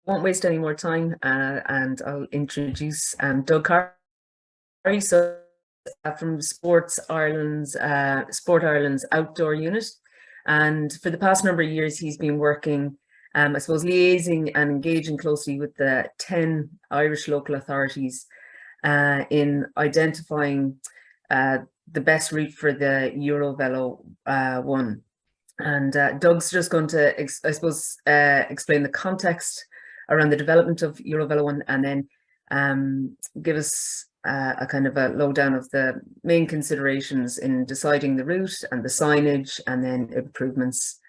won't waste any more time, and I'll introduce Doug Corrie. So from Sport Ireland's outdoor unit, and for the past number of years he's been working, I suppose, liaising and engaging closely with the 10 Irish local authorities in identifying the best route for the EuroVelo 1. And Doug's just going to, I suppose, explain the context around the development of EuroVelo 1, and then give us a kind of a lowdown of the main considerations in deciding the route and the signage, and then improvements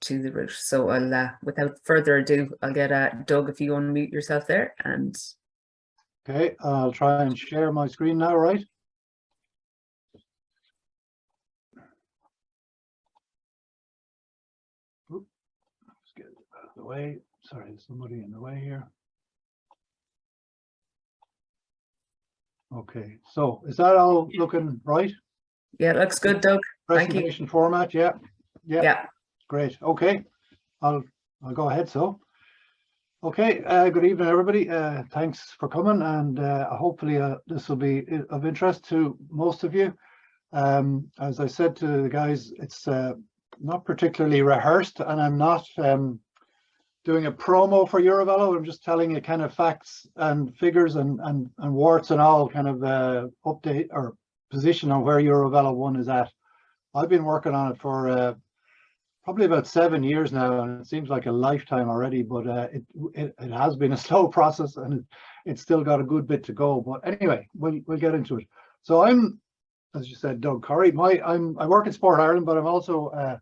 to the route. So I'll, without further ado, I'll get Doug, if you unmute yourself there. And okay, I'll try and share my screen now, right? Let's get it out of the way. Sorry, there's somebody in the way here. Okay, so is that all looking right? Yeah, it looks good, Doug. Thank you. Presentation format, yeah. Great. Okay, I'll go ahead. So, okay, good evening, everybody. Thanks for coming, and hopefully this will be of interest to most of you. As I said to the guys, it's not particularly rehearsed, and I'm not doing a promo for EuroVelo. I'm just telling you kind of facts and figures and warts and all, kind of update or position on where EuroVelo 1 is at. I've been working on it for probably about 7 years now, and it seems like a lifetime already, but it has been a slow process, and it's still got a good bit to go. But anyway, we'll get into it. So I'm, as you said, Doug Corrie. I work in Sport Ireland, but I'm also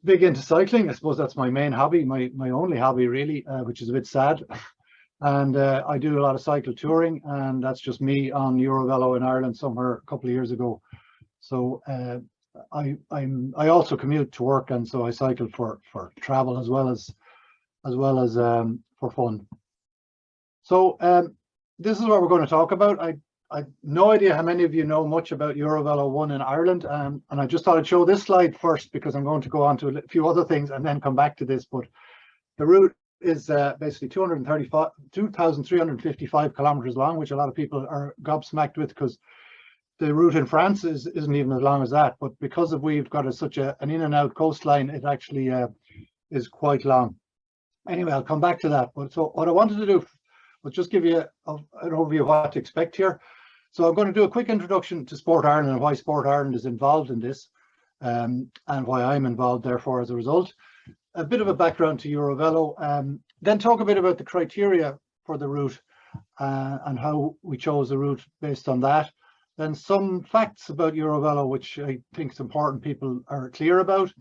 big into cycling. I suppose that's my main hobby, my only hobby really, which is a bit sad. And I do a lot of cycle touring, and that's just me on EuroVelo in Ireland somewhere a couple of years ago. So I also commute to work, and so I cycle for travel as well as for fun. So this is what we're going to talk about. I've no idea how many of you know much about EuroVelo 1 in Ireland, and I just thought I'd show this slide first because I'm going to go on to a few other things and then come back to this. But the route is basically 2,355 kilometers long, which a lot of people are gobsmacked with, because the route in France isn't even as long as that. But because we've got such an in and out coastline, it actually is quite long. Anyway, I'll come back to that. But so what I wanted to do was just give you an overview of what to expect here. So I'm going to do a quick introduction to Sport Ireland and why Sport Ireland is involved in this, and why I'm involved therefore as a result. A bit of a background to EuroVelo, then talk a bit about the criteria for the route and how we chose the route based on that. Then some facts about EuroVelo, which I think is important people are clear about.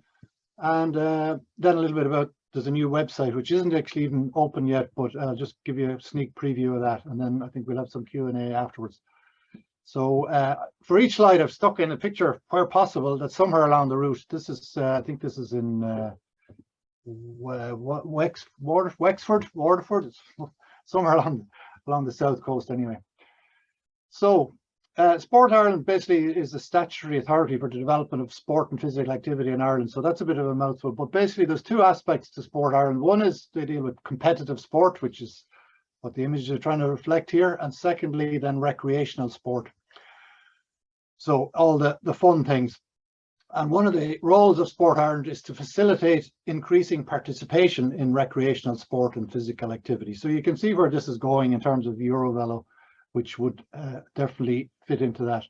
And then a little bit about, there's a new website, which isn't actually even open yet, but I'll just give you a sneak preview of that. And then I think we'll have some Q&A afterwards. So for each slide, I've stuck in a picture where possible that's somewhere along the route. This is, I think this is in Wexford, Waterford, somewhere along the south coast anyway. So Sport Ireland basically is the statutory authority for the development of sport and physical activity in Ireland. So that's a bit of a mouthful, but basically there's two aspects to Sport Ireland. One is they deal with competitive sport, which is what the images are trying to reflect here. And secondly, then recreational sport. So all the fun things. And one of the roles of Sport Ireland is to facilitate increasing participation in recreational sport and physical activity. So you can see where this is going in terms of EuroVelo, which would definitely fit into that.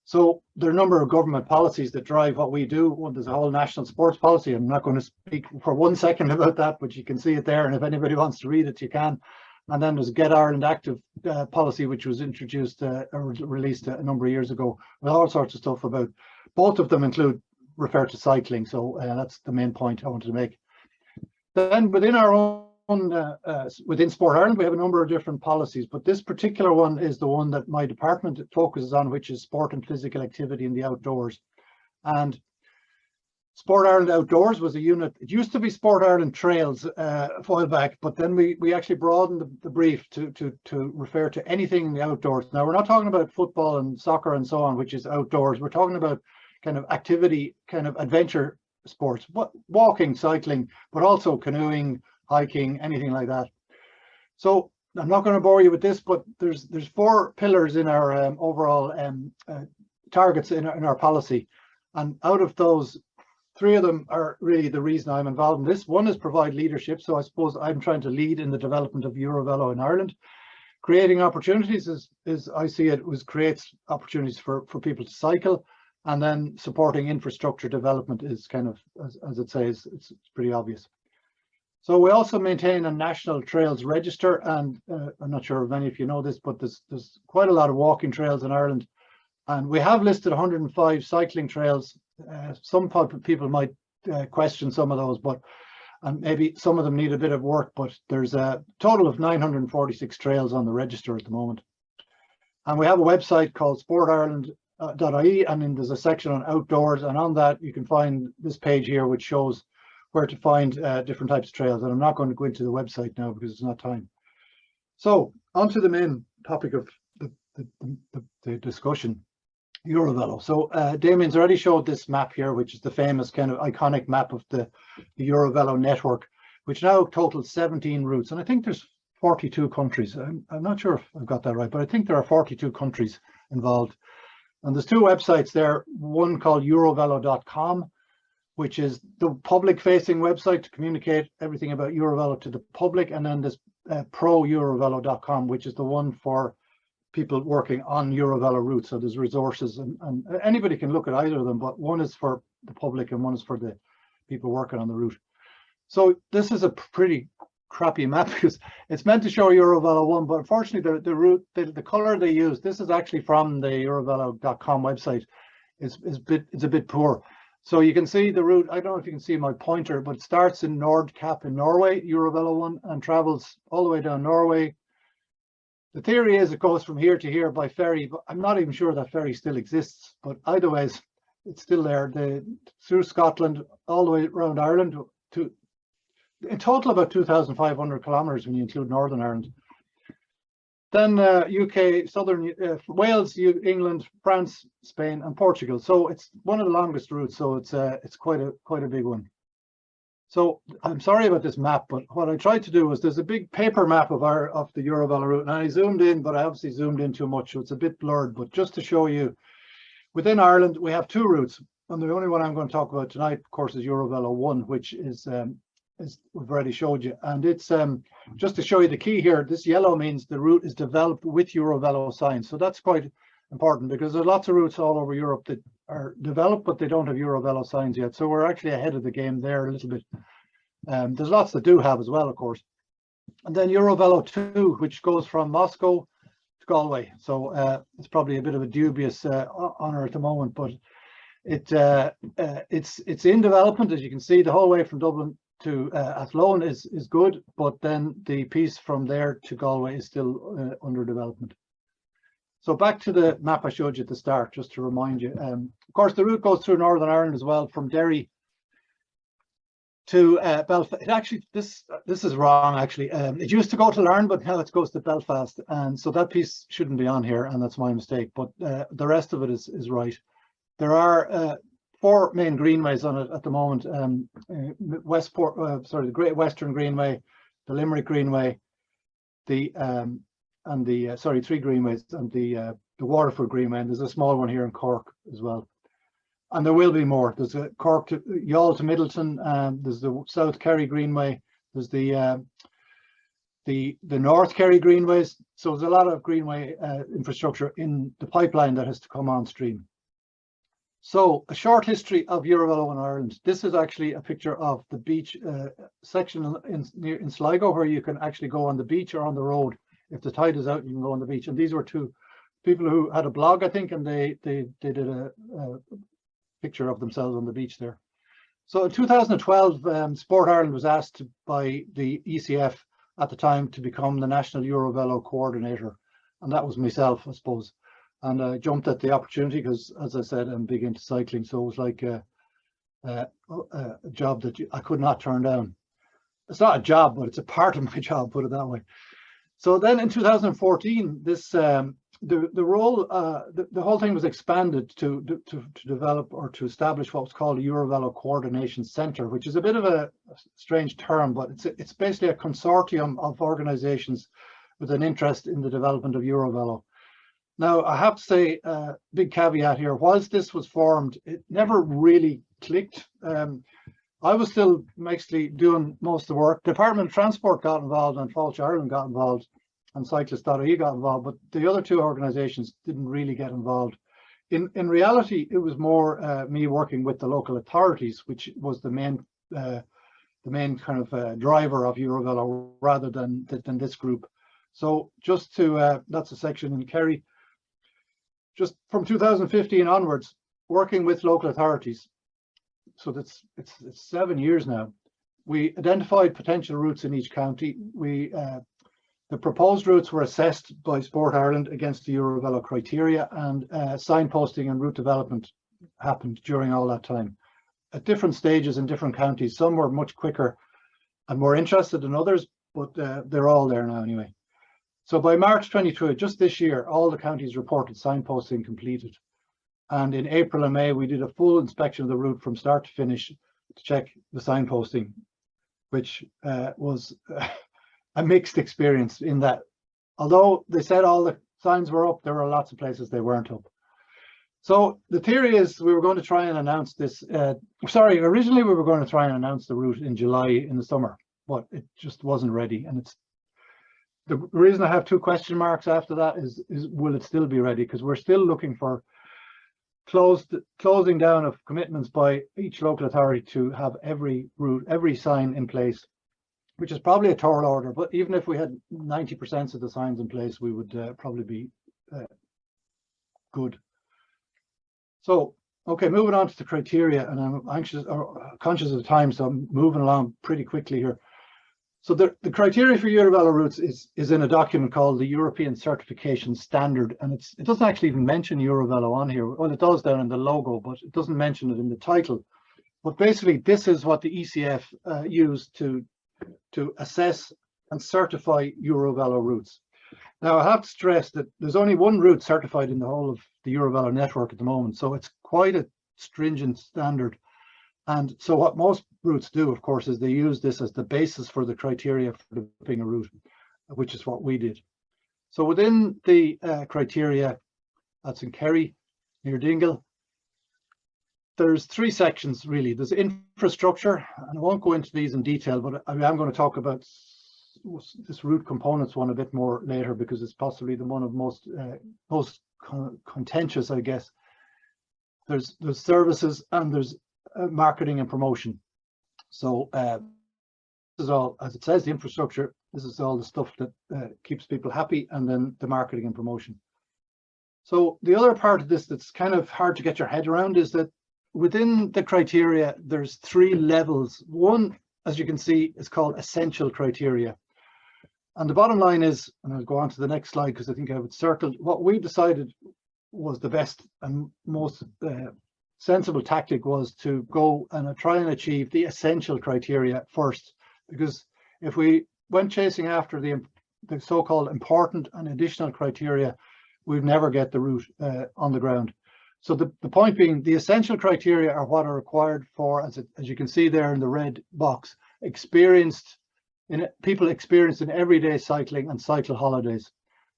So there are a number of government policies that drive what we do. Well, there's a whole national sports policy. I'm not going to speak for 1 second about that, but you can see it there. And if anybody wants to read it, you can. And then there's Get Ireland Active policy, which was introduced or released a number of years ago, with all sorts of stuff about. Both of them refer to cycling. So that's the main point I wanted to make. Then within our own within Sport Ireland, we have a number of different policies, but this particular one is the one that my department focuses on, which is sport and physical activity in the outdoors. And Sport Ireland Outdoors was a unit. It used to be Sport Ireland Trails a while back, but then we actually broadened the brief to refer to anything in the outdoors. Now, we're not talking about football and soccer and so on, which is outdoors. We're talking about kind of activity, kind of adventure sports, walking, cycling, but also canoeing, hiking, anything like that. So I'm not going to bore you with this, but there's 4 pillars in our overall targets in our policy, and out of those, 3 of them are really the reason I'm involved in this. One is provide leadership. So I suppose I'm trying to lead in the development of EuroVelo in Ireland. Creating opportunities is I see it creates opportunities for people to cycle, and then supporting infrastructure development is kind of, as it says, it's pretty obvious. So we also maintain a national trails register, and I'm not sure if any of you know this, but there's quite a lot of walking trails in Ireland, and we have listed 105 cycling trails. Some people might question some of those, but and maybe some of them need a bit of work, but there's a total of 946 trails on the register at the moment. And we have a website called sportireland.ie, and then there's a section on outdoors, and on that you can find this page here, which shows where to find different types of trails. And I'm not going to go into the website now because it's not time. So on to the main topic of the discussion, EuroVelo. So Damien's already showed this map here, which is the famous kind of iconic map of the EuroVelo network, which now totals 17 routes. And I think there's 42 countries. I'm not sure if I've got that right, but I think there are 42 countries involved. And there's 2 websites there, one called EuroVelo.com, which is the public-facing website to communicate everything about EuroVelo to the public, and then this pro-EuroVelo.com, which is the one for people working on EuroVelo Route. So there's resources, and anybody can look at either of them, but one is for the public and one is for the people working on the route. So this is a pretty crappy map because it's meant to show EuroVelo 1, but unfortunately the route, the color they use, this is actually from the EuroVelo.com website, it's a bit poor. So you can see the route. I don't know if you can see my pointer, but it starts in Nordkapp in Norway, EuroVelo 1, and travels all the way down Norway. The theory is it goes from here to here by ferry, but I'm not even sure that ferry still exists. But either way, it's still there. Through Scotland, all the way around Ireland, to in total about 2,500 kilometres when you include Northern Ireland. Then UK, Southern Wales, England, France, Spain, and Portugal. So it's one of the longest routes. So it's quite a big one. So I'm sorry about this map, but what I tried to do was there's a big paper map of the EuroVelo route, and I zoomed in, but I obviously zoomed in too much, so it's a bit blurred. But just to show you, within Ireland we have 2 routes, and the only one I'm going to talk about tonight, of course, is EuroVelo 1, which is we've already showed you, and it's just to show you the key here. This yellow means the route is developed with EuroVelo signs, so that's quite important because there's lots of routes all over Europe that are developed but they don't have EuroVelo signs yet, so we're actually ahead of the game there a little bit. There's lots that do have as well, of course. And then EuroVelo 2, which goes from Moscow to Galway, so it's probably a bit of a dubious honor at the moment, but it's in development. As you can see, the whole way from Dublin to Athlone is good, but then the piece from there to Galway is still under development. So back to the map I showed you at the start, just to remind you. Of course, the route goes through Northern Ireland as well, from Derry to Belfast. It actually, this is wrong actually. It used to go to Larne, but now it goes to Belfast, and so that piece shouldn't be on here, and that's my mistake. But the rest of it is right. There are 4 main greenways on it at the moment: the Great Western Greenway, the Limerick Greenway, the 3 greenways, and the Waterford Greenway, and there's a small one here in Cork as well. And there will be more. There's a Cork to Youghal to Middleton, there's the South Kerry Greenway, there's the North Kerry Greenways. So there's a lot of greenway infrastructure in the pipeline that has to come on stream. So a short history of EuroVelo in Ireland. This is actually a picture of the beach section in Sligo, where you can actually go on the beach or on the road. If the tide is out, you can go on the beach. And these were 2 people who had a blog, I think, and they did a picture of themselves on the beach there. So in 2012, Sport Ireland was asked by the ECF at the time to become the National EuroVelo Coordinator. And that was myself, I suppose. And I jumped at the opportunity because, as I said, I'm big into cycling. So it was like a job that I could not turn down. It's not a job, but it's a part of my job, put it that way. So then in 2014, this the role, the whole thing was expanded to develop or to establish what was called a EuroVelo Coordination Centre, which is a bit of a strange term, but it's basically a consortium of organisations with an interest in the development of EuroVelo. Now, I have to say, big caveat here, whilst this was formed, it never really clicked. I was still actually doing most of the work. Department of Transport got involved and Falch Ireland got involved and Cyclist.ie got involved, but the other two organisations didn't really get involved. In reality, it was more me working with the local authorities, which was the main kind of driver of EuroVelo rather than this group. So just to, that's a section in Kerry. Just from 2015 onwards, working with local authorities. So it's 7 years now. We identified potential routes in each county. The proposed routes were assessed by Sport Ireland against the EuroVelo criteria, and signposting and route development happened during all that time at different stages in different counties. Some were much quicker and more interested than others, but they're all there now anyway. So by March 22, just this year, all the counties reported signposting completed. And in April and May, we did a full inspection of the route from start to finish to check the signposting, which was a mixed experience in that, although they said all the signs were up, there were lots of places they weren't up. So the theory is we were going to try and announce this, originally we were going to try and announce the route in July in the summer, but it just wasn't ready. And it's the reason I have 2 question marks after that is will it still be ready? Because we're still looking for closing down of commitments by each local authority to have every route, every sign in place, which is probably a tall order, but even if we had 90% of the signs in place, we would probably be good. So, okay, moving on to the criteria, and I'm conscious of the time, so I'm moving along pretty quickly here. So the criteria for EuroVelo routes is in a document called the European Certification Standard, and it doesn't actually even mention EuroVelo on here. Well, it does down in the logo, but it doesn't mention it in the title. But basically, this is what the ECF used to assess and certify EuroVelo routes. Now, I have to stress that there's only one route certified in the whole of the EuroVelo network at the moment, so it's quite a stringent standard. And so what most routes do, of course, is they use this as the basis for the criteria for developing a route, which is what we did. So within the criteria, that's in Kerry, near Dingle, there's 3 sections really. There's infrastructure, and I won't go into these in detail, but I am going to talk about this route components one a bit more later, because it's possibly the one of most contentious, I guess. There's services and there's marketing and promotion. So this is all, as it says, the infrastructure. This is all the stuff that keeps people happy, and then the marketing and promotion. So the other part of this that's kind of hard to get your head around is that within the criteria, there's 3 levels. One, as you can see, is called essential criteria. And the bottom line is, and I'll go on to the next slide because I think I have it circled, what we decided was the best and most sensible tactic was to go and try and achieve the essential criteria first, because if we went chasing after the so-called important and additional criteria, we'd never get the route on the ground. So the point being, the essential criteria are what are required for, as you can see there in the red box, people experienced in everyday cycling and cycle holidays.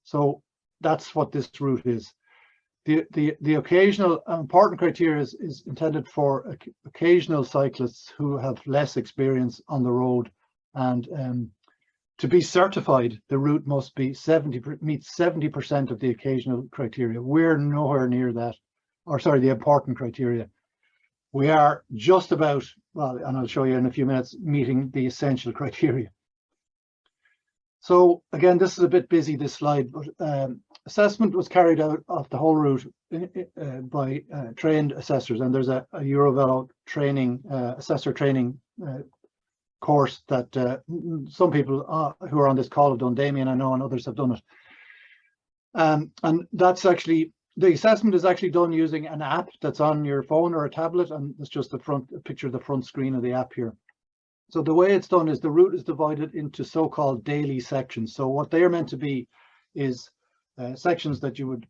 So that's what this route is. The occasional important criteria is intended for occasional cyclists who have less experience on the road, and to be certified, the route must be meet 70% of the occasional criteria. We're nowhere near that, or sorry, the important criteria. We are just about, well, and I'll show you in a few minutes, meeting the essential criteria. So again, this is a bit busy, this slide, but assessment was carried out of the whole route by trained assessors, and there's a EuroVelo training, assessor training course that some people who are on this call have done. Damien, I know, and others have done it. And that's actually, the assessment is actually done using an app that's on your phone or a tablet, and it's just a picture of the front screen of the app here. So the way it's done is the route is divided into so-called daily sections. So what they are meant to be is sections that you would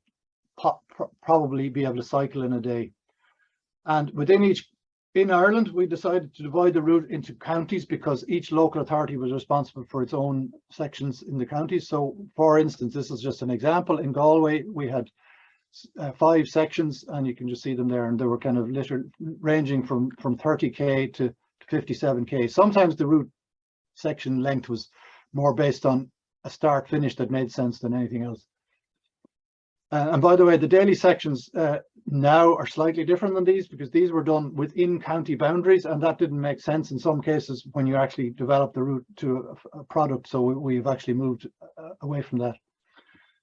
probably be able to cycle in a day. And in Ireland, we decided to divide the route into counties because each local authority was responsible for its own sections in the counties. So, for instance, this is just an example. In Galway, we had 5 sections, and you can just see them there, and they were kind of ranging from 30k to 57k. Sometimes the route section length was more based on a start finish that made sense than anything else. And by the way, the daily sections now are slightly different than these, because these were done within county boundaries, and that didn't make sense in some cases when you actually develop the route to a product. So we've actually moved away from that.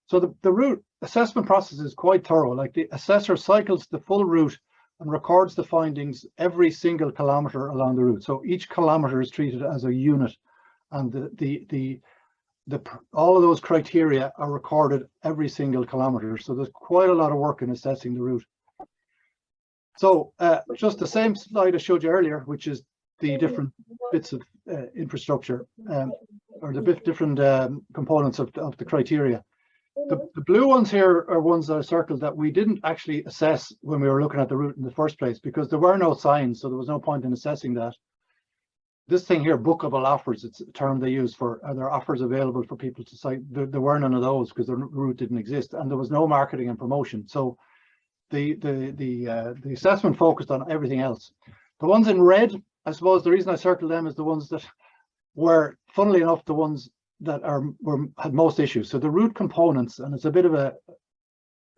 So the route assessment process is quite thorough. Like, the assessor cycles the full route and records the findings every single kilometre along the route. So each kilometre is treated as a unit, and all of those criteria are recorded every single kilometre. So there's quite a lot of work in assessing the route. So just the same slide I showed you earlier, which is the different bits of infrastructure, or the different components of the criteria. The blue ones here are ones that I circled that we didn't actually assess when we were looking at the route in the first place, because there were no signs, so there was no point in assessing that. This thing here, bookable offers, it's a term they use for, are there offers available for people to cite? There were none of those because the route didn't exist, and there was no marketing and promotion. So the assessment focused on everything else. The ones in red, I suppose the reason I circled them is the ones that were, funnily enough, the ones that had most issues. So the route components, and it's a bit of a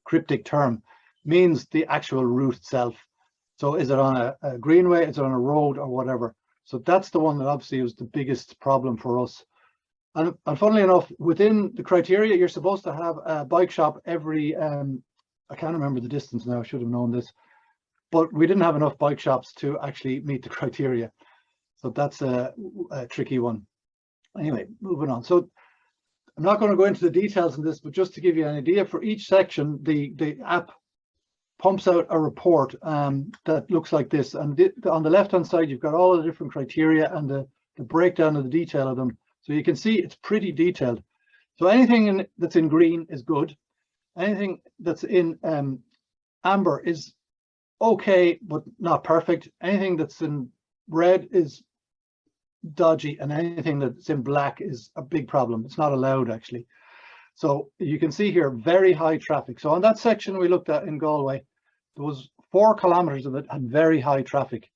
cryptic term, means the actual route itself. So is it on a greenway, is it on a road, or whatever? So that's the one that obviously was the biggest problem for us. And funnily enough, within the criteria, you're supposed to have a bike shop every, I can't remember the distance now, I should have known this, but we didn't have enough bike shops to actually meet the criteria. So that's a tricky one. Anyway, moving on. So I'm not going to go into the details in this, but just to give you an idea, for each section, the app pumps out a report that looks like this. And on the left-hand side, you've got all of the different criteria and the breakdown of the detail of them. So you can see it's pretty detailed. So anything that's in green is good. Anything that's in amber is okay, but not perfect. Anything that's in red is dodgy, and anything that's in black is a big problem. It's not allowed, actually. So you can see here, very high traffic. So on that section we looked at in Galway, there was 4 kilometres of it had very high traffic,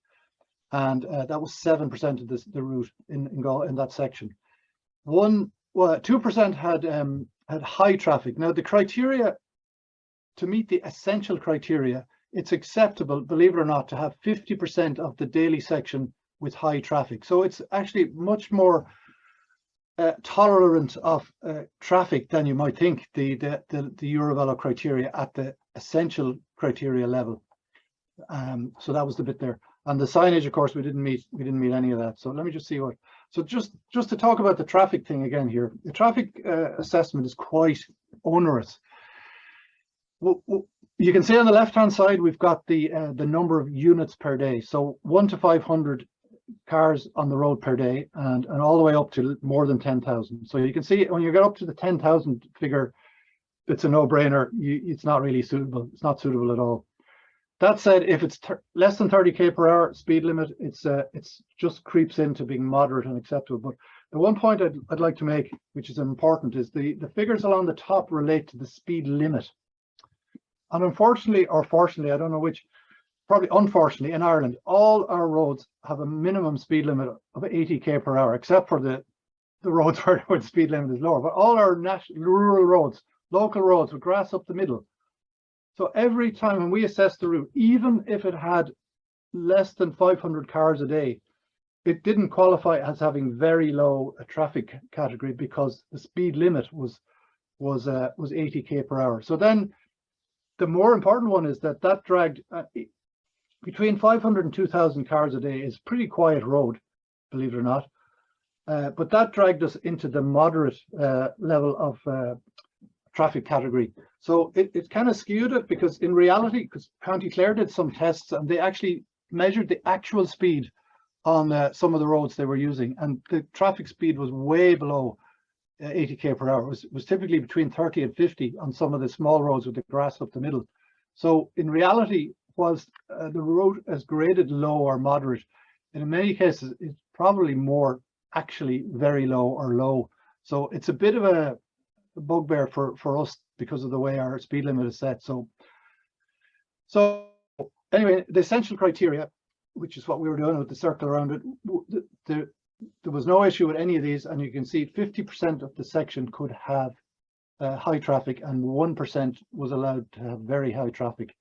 and that was 7% of the route in that section. 2% had high traffic. Now the criteria, to meet the essential criteria, it's acceptable, believe it or not, to have 50% of the daily section with high traffic. So it's actually much more tolerant of traffic than you might think, the EuroVelo criteria at the essential criteria level. So that was the bit there. And the signage, of course, we didn't meet any of that. So let me just see what. So just to talk about the traffic thing again here, the traffic assessment is quite onerous. Well, you can see on the left-hand side we've got the number of units per day. So 1 to 500 cars on the road per day, and all the way up to more than 10,000. So you can see when you get up to the 10,000 figure, it's a no-brainer. It's not really suitable. It's not suitable at all. That said, if it's less than 30k per hour speed limit, it's just creeps into being moderate and acceptable. But the one point I'd like to make, which is important, is the figures along the top relate to the speed limit. And unfortunately, or fortunately, I don't know which, probably unfortunately, in Ireland, all our roads have a minimum speed limit of 80k per hour, except for the roads where the speed limit is lower. But all our rural roads, local roads with grass up the middle. So every time when we assess the route, even if it had less than 500 cars a day, it didn't qualify as having very low traffic category because the speed limit was 80k per hour. So then the more important one is that dragged between 500 and 2,000 cars a day is pretty quiet road, believe it or not. But that dragged us into the moderate level of traffic category. So it kind of skewed it, because in reality, because County Clare did some tests and they actually measured the actual speed on some of the roads they were using, and the traffic speed was way below 80 km per hour. It was typically between 30 and 50 on some of the small roads with the grass up the middle. So in reality, whilst the road is graded low or moderate, in many cases it's probably more actually very low or low. So it's a bit of a bugbear for us because of the way our speed limit is set. So anyway, the essential criteria, which is what we were doing with the circle around it, there was no issue with any of these, and you can see 50% of the section could have high traffic and 1% was allowed to have very high traffic.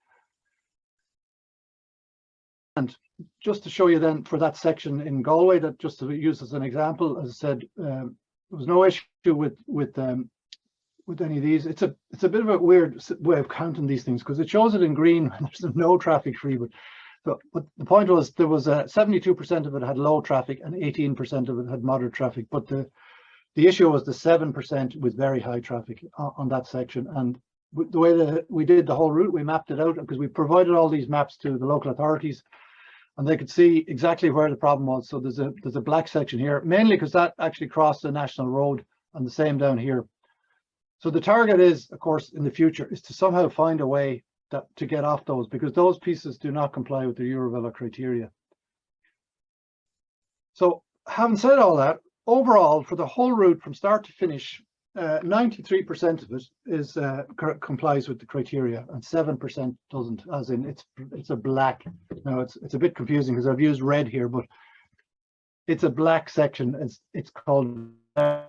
And just to show you then for that section in Galway, that just to use as an example, as I said, there was no issue with any of these. It's a bit of a weird way of counting these things because it shows it in green when there's no traffic free, but the point was there was 72% of it had low traffic and 18% of it had moderate traffic. But the issue was the 7% with very high traffic on that section. And the way that we did the whole route, we mapped it out because we provided all these maps to the local authorities, and they could see exactly where the problem was. So there's a black section here, mainly because that actually crossed the national road, and the same down here. So the target is, of course, in the future, is to somehow find a way to get off those, because those pieces do not comply with the EuroVelo criteria. So having said all that, overall for the whole route from start to finish, 93% of it is complies with the criteria and 7% doesn't, as in it's a black. Now it's a bit confusing because I've used red here, but it's a black section. It's called 7%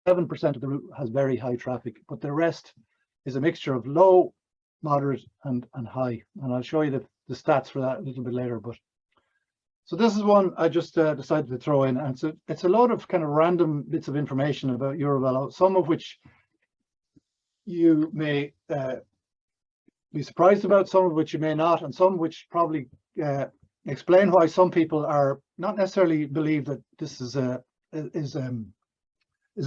of the route has very high traffic, but the rest is a mixture of low, moderate and high, and I'll show you the stats for that a little bit later. But so this is one I just decided to throw in, and it's a lot of kind of random bits of information about EuroVelo, some of which you may be surprised about, some of which you may not, and some which probably explain why some people are not necessarily believe that this is a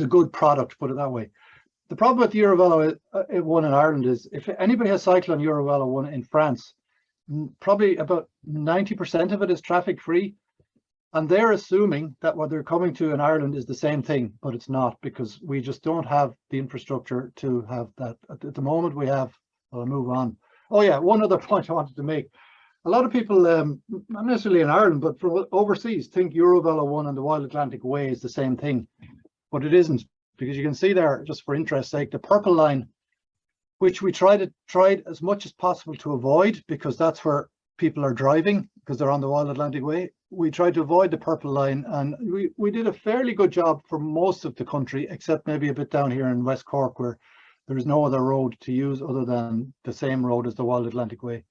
good product, put it that way. The problem with EuroVelo one in Ireland is if anybody has cycled on EuroVelo one in France, probably about 90% of it is traffic free, and they're assuming that what they're coming to in Ireland is the same thing, but it's not, because we just don't have the infrastructure to have that. At the moment we have, I'll move on. Oh yeah, one other point I wanted to make. A lot of people, not necessarily in Ireland, but from overseas, think EuroVelo one and the Wild Atlantic Way is the same thing, but it isn't, because you can see there, just for interest's sake, the purple line, which we tried as much as possible to avoid, because that's where people are driving, because they're on the Wild Atlantic Way. We tried to avoid the purple line, and we did a fairly good job for most of the country, except maybe a bit down here in West Cork, where there is no other road to use other than the same road as the Wild Atlantic Way.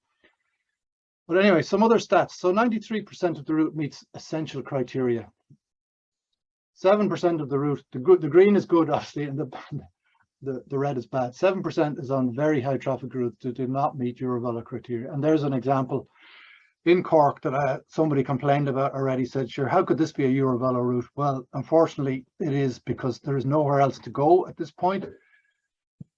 But anyway, some other stats. So 93% of the route meets essential criteria. 7% of the route, the green is good, obviously, and the red is bad. 7% is on very high traffic routes that do not meet EuroVelo criteria. And there's an example in Cork that somebody complained about already, said, sure, how could this be a EuroVelo route? Well, unfortunately, it is, because there is nowhere else to go at this point.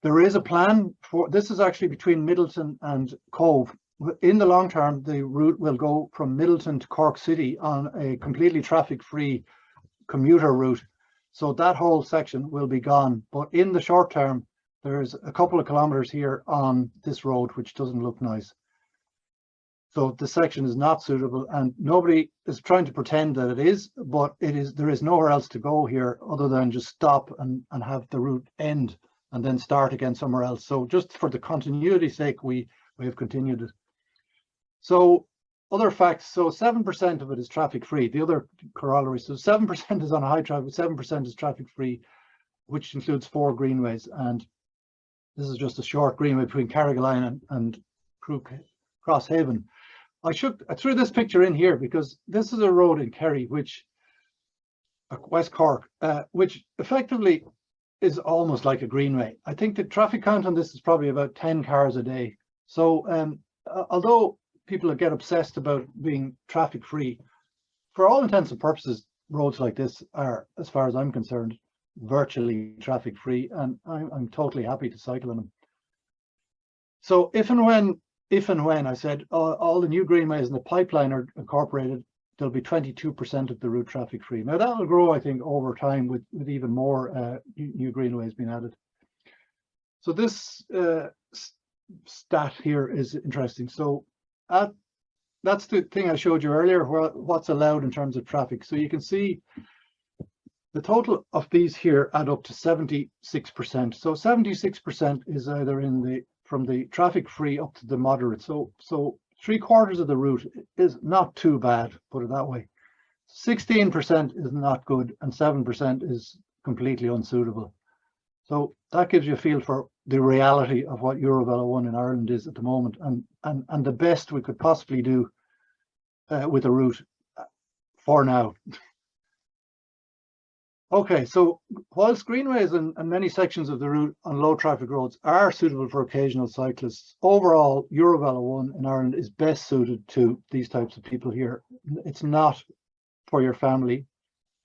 There is a plan for, this is actually between Middleton and Cove. In the long term, the route will go from Middleton to Cork City on a completely traffic-free commuter route. So that whole section will be gone. But in the short term, there's a couple of kilometers here on this road, which doesn't look nice. So the section is not suitable, and nobody is trying to pretend that it is, but it is. There is nowhere else to go here other than just stop and have the route end and then start again somewhere else. So just for the continuity's sake, we have continued it. So other facts, so 7% of it is traffic free. The other corollary, so 7% is on high traffic, 7% is traffic free, which includes 4 greenways. And this is just a short greenway between Carrigaline and Crosshaven. I threw this picture in here because this is a road in Kerry, West Cork, which effectively is almost like a greenway. I think the traffic count on this is probably about 10 cars a day. So although people get obsessed about being traffic free, for all intents and purposes, roads like this are, as far as I'm concerned, virtually traffic free, and I'm totally happy to cycle on them. So if and when I said all the new greenways and the pipeline are incorporated, there'll be 22% of the route traffic free. Now that will grow, I think, over time with even more new greenways being added. So this stat here is interesting. So that's the thing I showed you earlier, what's allowed in terms of traffic. So you can see the total of these here add up to 76%. So 76% is either from the traffic free up to the moderate. So 3/4 of the route is not too bad, put it that way. 16% is not good, and 7% is completely unsuitable. So that gives you a feel for the reality of what EuroVelo 1 in Ireland is at the moment, and the best we could possibly do with a route for now. Okay, so whilst greenways and many sections of the route on low traffic roads are suitable for occasional cyclists, overall EuroVelo 1 in Ireland is best suited to these types of people here. It's not for your family,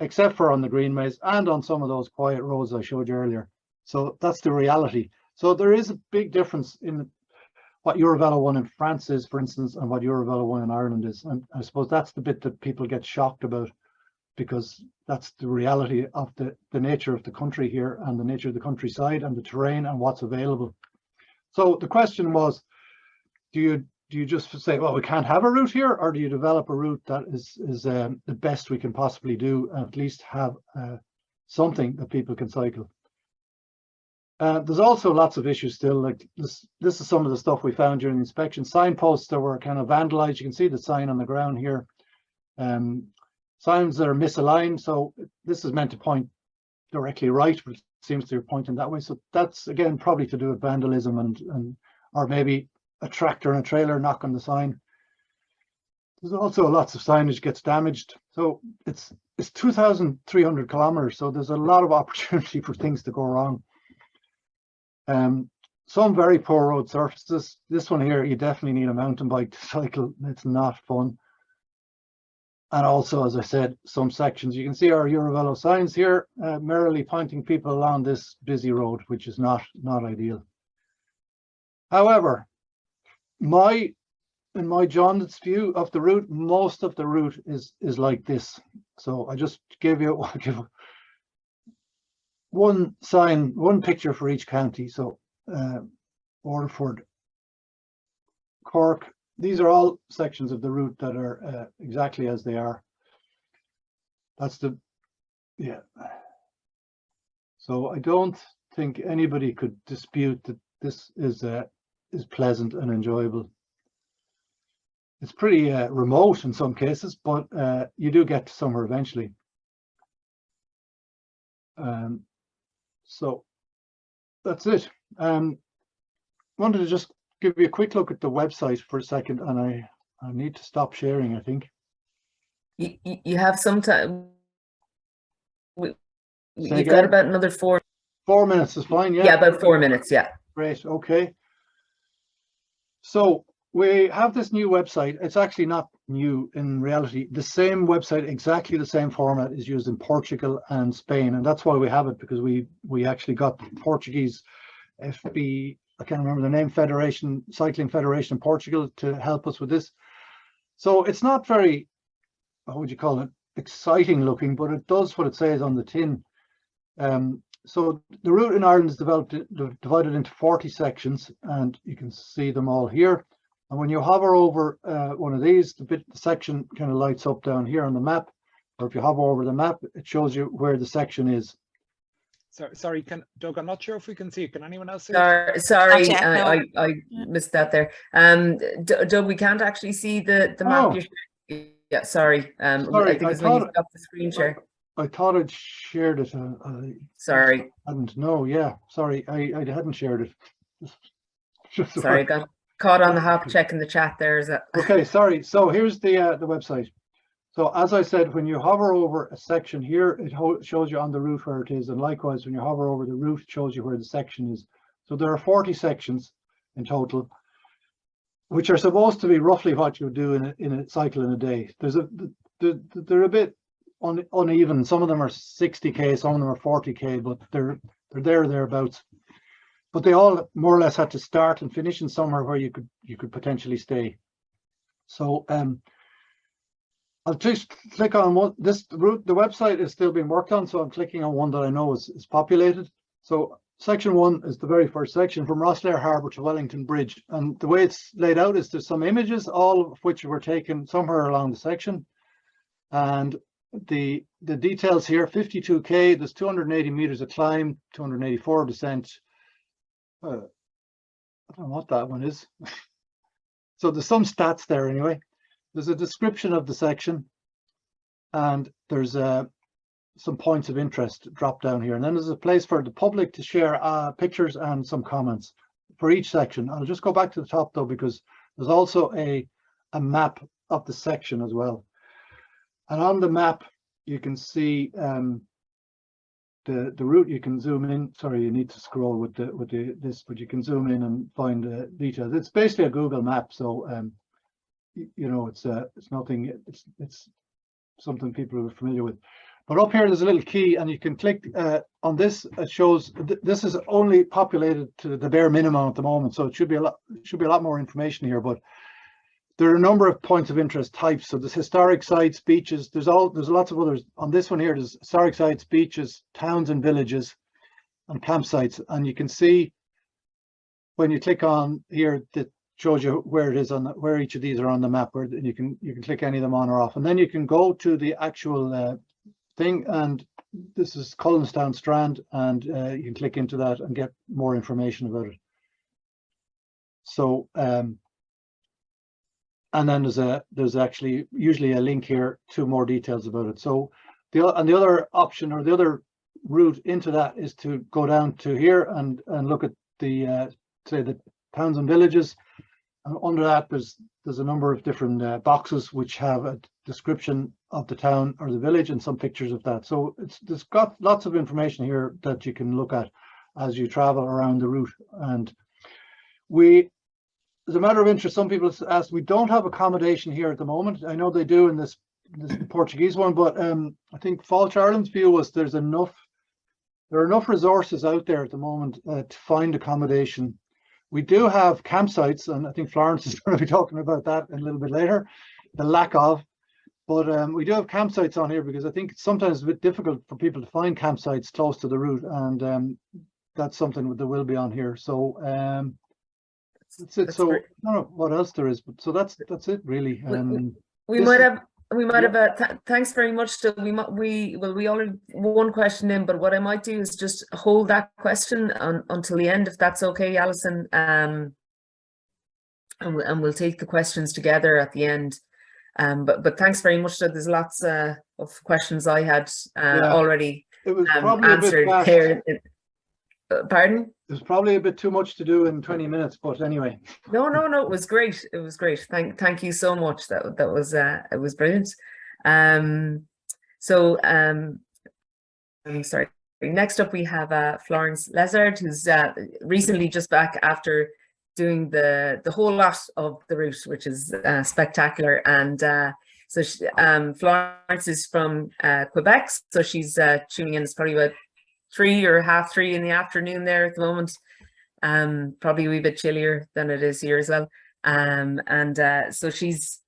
except for on the greenways and on some of those quiet roads I showed you earlier. So that's the reality. So there is a big difference in what EuroVelo 1 in France is, for instance, and what EuroVelo 1 in Ireland is. And I suppose that's the bit that people get shocked about, because that's the reality of the nature of the country here and the nature of the countryside and the terrain and what's available. So the question was, do you just say, well, we can't have a route here, or do you develop a route that is the best we can possibly do, and at least have something that people can cycle? There's also lots of issues still. Like this is some of the stuff we found during the inspection. Signposts that were kind of vandalized. You can see the sign on the ground here. Signs that are misaligned. So this is meant to point directly right, but it seems to be pointing that way. So that's, again, probably to do with vandalism and or maybe a tractor and a trailer knock on the sign. There's also lots of signage gets damaged. So it's 2,300 kilometers. So there's a lot of opportunity for things to go wrong. Some very poor road surfaces. This one here, you definitely need a mountain bike to cycle. It's not fun. And also, as I said, some sections. You can see our EuroVelo signs here, merrily pointing people along this busy road, which is not ideal. However, in my jaundiced view of the route, most of the route is like this. So I just give you one sign, one picture for each county. So Waterford, Cork, these are all sections of the route that are exactly as they are. That's yeah. So I don't think anybody could dispute that this is pleasant and enjoyable. It's pretty remote in some cases, but you do get to somewhere eventually. So that's it. Wanted to just give you a quick look at the website for a second, and I need to stop sharing, I think. You have some time. You've got about another 4 minutes is fine, yeah? Yeah, about 4 minutes, yeah. Great, okay. So we have this new website. It's actually not new in reality. The same website, exactly the same format, is used in Portugal and Spain, and that's why we have it, because we actually got the Portuguese FB, I can't remember the name, Federation, Cycling Federation in Portugal to help us with this. So it's not very, what would you call it, exciting looking, but it does what it says on the tin. So the route in Ireland is divided into 40 sections, and you can see them all here. And when you hover over one of these, the section kind of lights up down here on the map, or if you hover over the map, it shows you where the section is. Sorry, Doug, I'm not sure if we can see it. Can anyone else see it? Sorry, I missed that there. Doug, we can't actually see the map. Yeah, sorry. I think it's when you stop the screen share. I thought I'd shared it. Sorry. I hadn't. No, yeah. Sorry, I hadn't shared it. Sorry, got caught on the hop checking the chat there. Is that okay? Sorry. So here's the website. So as I said, when you hover over a section here, it shows you on the route where it is, and likewise, when you hover over the route, it shows you where the section is. So there are 40 sections in total, which are supposed to be roughly what you do in a cycle in a day. They're a bit uneven. Some of them are 60k, some of them are 40k, but they're thereabouts. But they all more or less had to start and finish in somewhere where you could potentially stay. So I'll just click on one. This route, the website is still being worked on, so I'm clicking on one that I know is populated. So section 1 is the very first section, from Rosslare Harbour to Wellington Bridge. And the way it's laid out is there's some images, all of which were taken somewhere along the section. And the details here: 52k, there's 280 meters of climb, 284 descent. I don't know what that one is. So there's some stats there anyway. There's a description of the section, and there's some points of interest drop down here. And then there's a place for the public to share pictures and some comments for each section. I'll just go back to the top though, because there's also a map of the section as well. And on the map, you can see the route. You can zoom in. Sorry, you need to scroll with this, but you can zoom in and find the details. It's basically a Google map, so you know, it's nothing. It's something people are familiar with. But up here, there's a little key, and you can click on this. It shows this is only populated to the bare minimum at the moment, so it should be a lot more information here. But there are a number of points of interest types. So there's historic sites, beaches. There's lots of others. On this one here, there's historic sites, beaches, towns and villages, and campsites. And you can see when you click on here that shows you where it is where each of these are on the map. Where you can click any of them on or off, and then you can go to the actual thing. And this is Cullenstown Strand, and you can click into that and get more information about it. So. And then there's actually usually a link here to more details about it. So the other option, or the other route into that, is to go down to here and look at the say the towns and villages. And under that, there's a number of different boxes which have a description of the town or the village and some pictures of that. So there's got lots of information here that you can look at as you travel around the route. And as a matter of interest, some people have asked, we don't have accommodation here at the moment. I know they do in this Portuguese one, but I think Falch Ireland's view was there are enough resources out there at the moment to find accommodation. We do have campsites, and I think Florence is going to be talking about that a little bit later, the lack of. But we do have campsites on here, because I think it's sometimes a bit difficult for people to find campsites close to the route, and that's something that will be on here. So that's it. So I don't know what else there is, but so that's it really. We might have thanks very much. So we already one question in, but what I might do is just hold that question until the end, if that's okay, Alison. And we'll take the questions together at the end. But thanks very much. There's lots of questions I had already it was probably answered a bit here. Pardon? There's probably a bit too much to do in 20 minutes, but anyway. No, it was great. It was great. Thank you so much. That was it was brilliant. I'm sorry. Next up we have Florence Lessard, who's recently just back after doing the whole lot of the route, which is spectacular. And so Florence is from Quebec, so she's tuning in. It's probably about 3 or half 3 in the afternoon there at the moment. Probably a wee bit chillier than it is here as well. So she's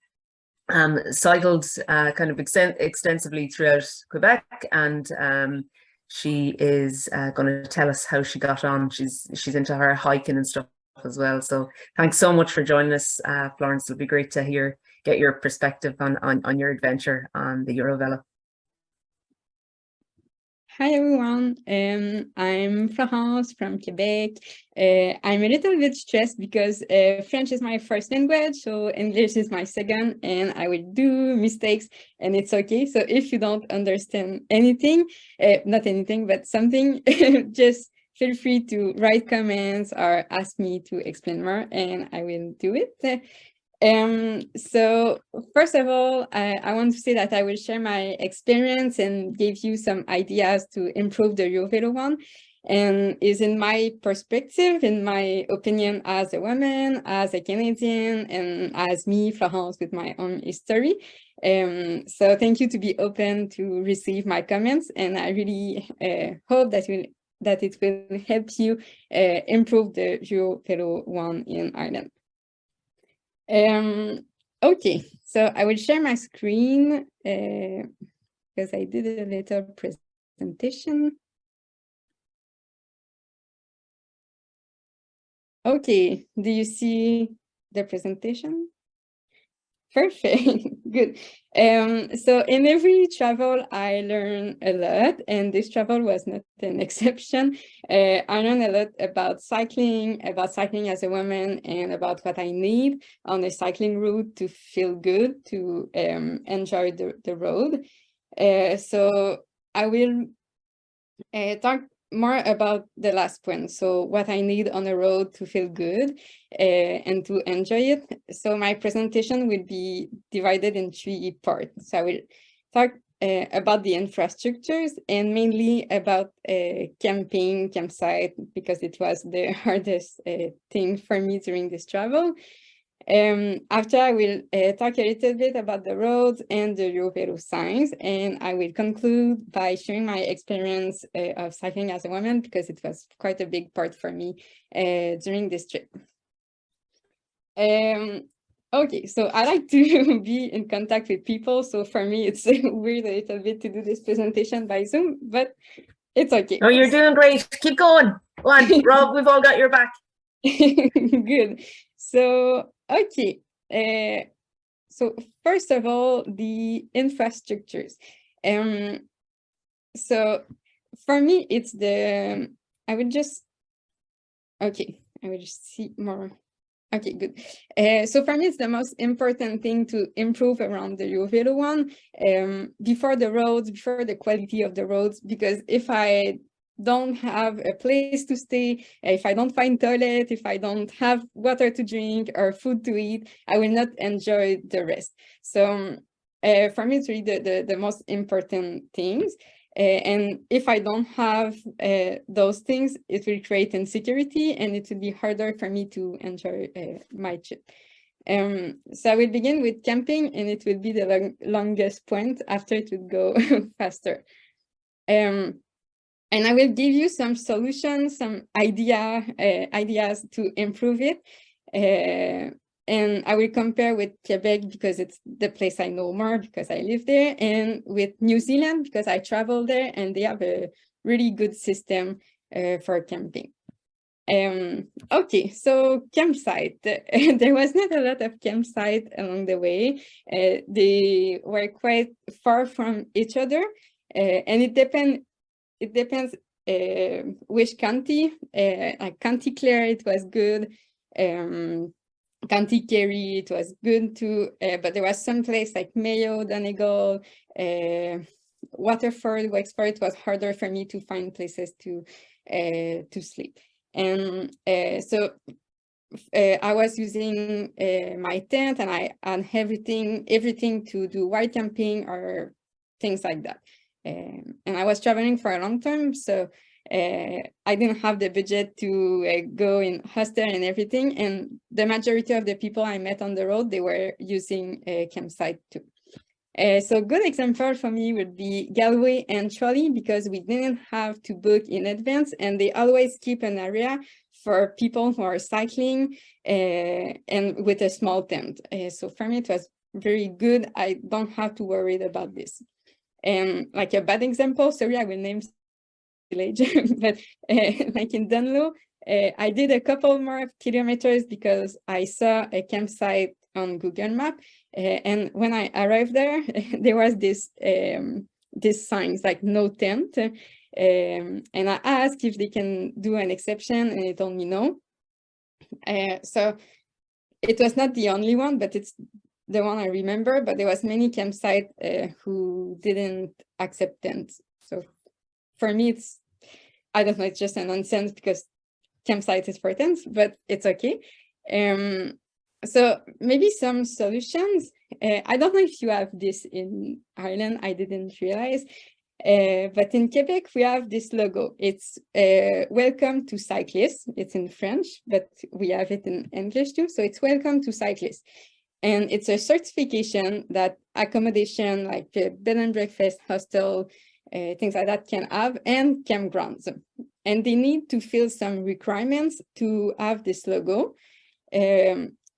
cycled kind of extensively throughout Quebec, and she is going to tell us how she got on. She's into her hiking and stuff as well. So thanks so much for joining us, Florence. It'll be great to get your perspective on your adventure on the EuroVelo. Hi everyone, I'm Florence from Quebec. I'm a little bit stressed because French is my first language, so English is my second, and I will do mistakes, and it's okay. So if you don't understand anything, not anything, but something, just feel free to write comments or ask me to explain more, and I will do it. So first of all, I want to say that I will share my experience and give you some ideas to improve the EuroVelo one, and is in my perspective, in my opinion, as a woman, as a Canadian, and as me, Florence, with my own history. So thank you to be open to receive my comments, and I really hope that it will help you improve the EuroVelo one in Ireland. Okay, So I will share my screen because I did a little presentation. Okay, do you see the presentation? Perfect, good. So in every travel, I learn a lot, and this travel was not an exception. I learned a lot about cycling as a woman, and about what I need on a cycling route to feel good, to enjoy the road. So I will talk more about the last point. So what I need on the road to feel good and to enjoy it. So my presentation will be divided in 3 parts. So I will talk about the infrastructures, and mainly about campsite, because it was the hardest thing for me during this travel. After, I will talk a little bit about the roads and the EuroVelo signs, and I will conclude by sharing my experience of cycling as a woman, because it was quite a big part for me during this trip. Okay, so I like to be in contact with people, so for me it's weird a little bit to do this presentation by Zoom, but it's okay. Oh, you're doing great. Keep going. Go on, Rob, we've all got your back. Good. So, okay. So first of all, the infrastructures. So for me, it's I will just see more. Okay, good. So for me, it's the most important thing to improve around the EuroVelo one, before the roads, before the quality of the roads, because if I don't have a place to stay, if I don't find toilet, if I don't have water to drink or food to eat, I will not enjoy the rest. So for me, it's really the most important things. And if I don't have those things, it will create insecurity, and it will be harder for me to enjoy my trip. So I will begin with camping, and it will be the longest point. After, it would go faster. And I will give you some solutions, some ideas to improve it. And I will compare with Quebec, because it's the place I know more, because I live there, and with New Zealand, because I travel there, and they have a really good system for camping. Okay, so campsite. There was not a lot of campsite along the way. They were quite far from each other, and it depends which county. Like County Clare, it was good. County Kerry, it was good too, but there was some place like Mayo, Donegal, Waterford, Wexford. It was harder for me to find places to sleep. And so I was using my tent, and I had everything to do white camping or things like that. And I was traveling for a long time, so I didn't have the budget to go in hostel and everything. And the majority of the people I met on the road, they were using a campsite too. So good example for me would be Galway and Tralee, because we didn't have to book in advance, and they always keep an area for people who are cycling and with a small tent. So for me, it was very good. I don't have to worry about this. And like a bad example, sorry, I will name village, but like in Dunlo, I did a couple more kilometers because I saw a campsite on Google Map, and when I arrived there, there was this signs like no tent, and I asked if they can do an exception, and they told me no. So it was not the only one, but it's the one I remember. But there was many campsites who didn't accept tents. So for me, I don't know, it's just a nonsense, because campsite is for tents, but it's okay. So maybe some solutions. I don't know if you have this in Ireland, I didn't realize, but in Quebec, we have this logo. It's welcome to cyclists. It's in French, but we have it in English too. So it's welcome to cyclists. And it's a certification that accommodation like bed and breakfast, hostel, things like that can have, and campgrounds. And they need to fill some requirements to have this logo.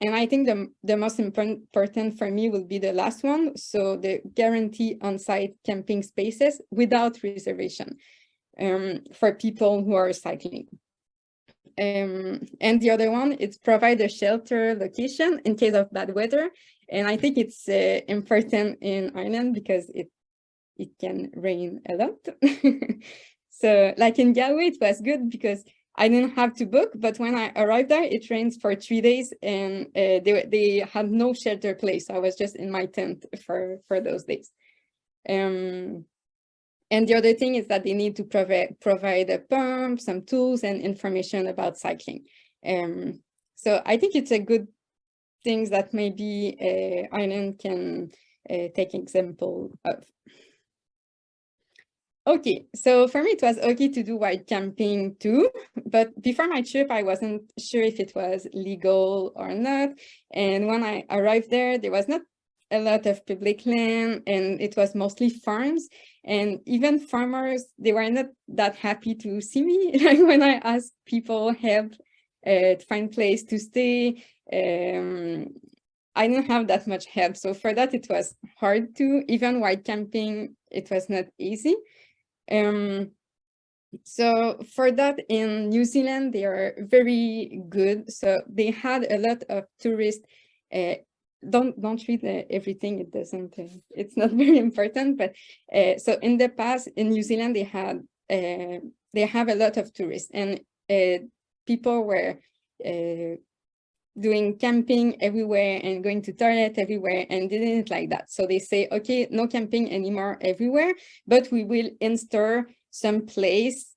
And I think the most important for me will be the last one. So the guarantee on-site camping spaces without reservation for people who are cycling. And the other one, it's provide a shelter location in case of bad weather. And I think it's important in Ireland because it can rain a lot. So like in Galway, it was good because I didn't have to book, but when I arrived there, it rains for 3 days and they had no shelter place. So I was just in my tent for those days. And the other thing is that they need to provide a pump, some tools and information about cycling. So I think it's a good thing that maybe Ireland can take example of. Okay, so for me, it was okay to do wild camping too, but before my trip, I wasn't sure if it was legal or not. And when I arrived there, there was not a lot of public land and it was mostly farms. And even farmers, they were not that happy to see me. Like when I asked people help to find place to stay, I didn't have that much help. So for that, it was hard to, even wild camping, it was not easy. So for that in New Zealand, they are very good. So they had a lot of tourists. Don't read everything. It doesn't. It's not very important. But so in the past in New Zealand, they have a lot of tourists and people were doing camping everywhere and going to toilet everywhere and didn't like that. So they say, okay, no camping anymore everywhere, but we will install some place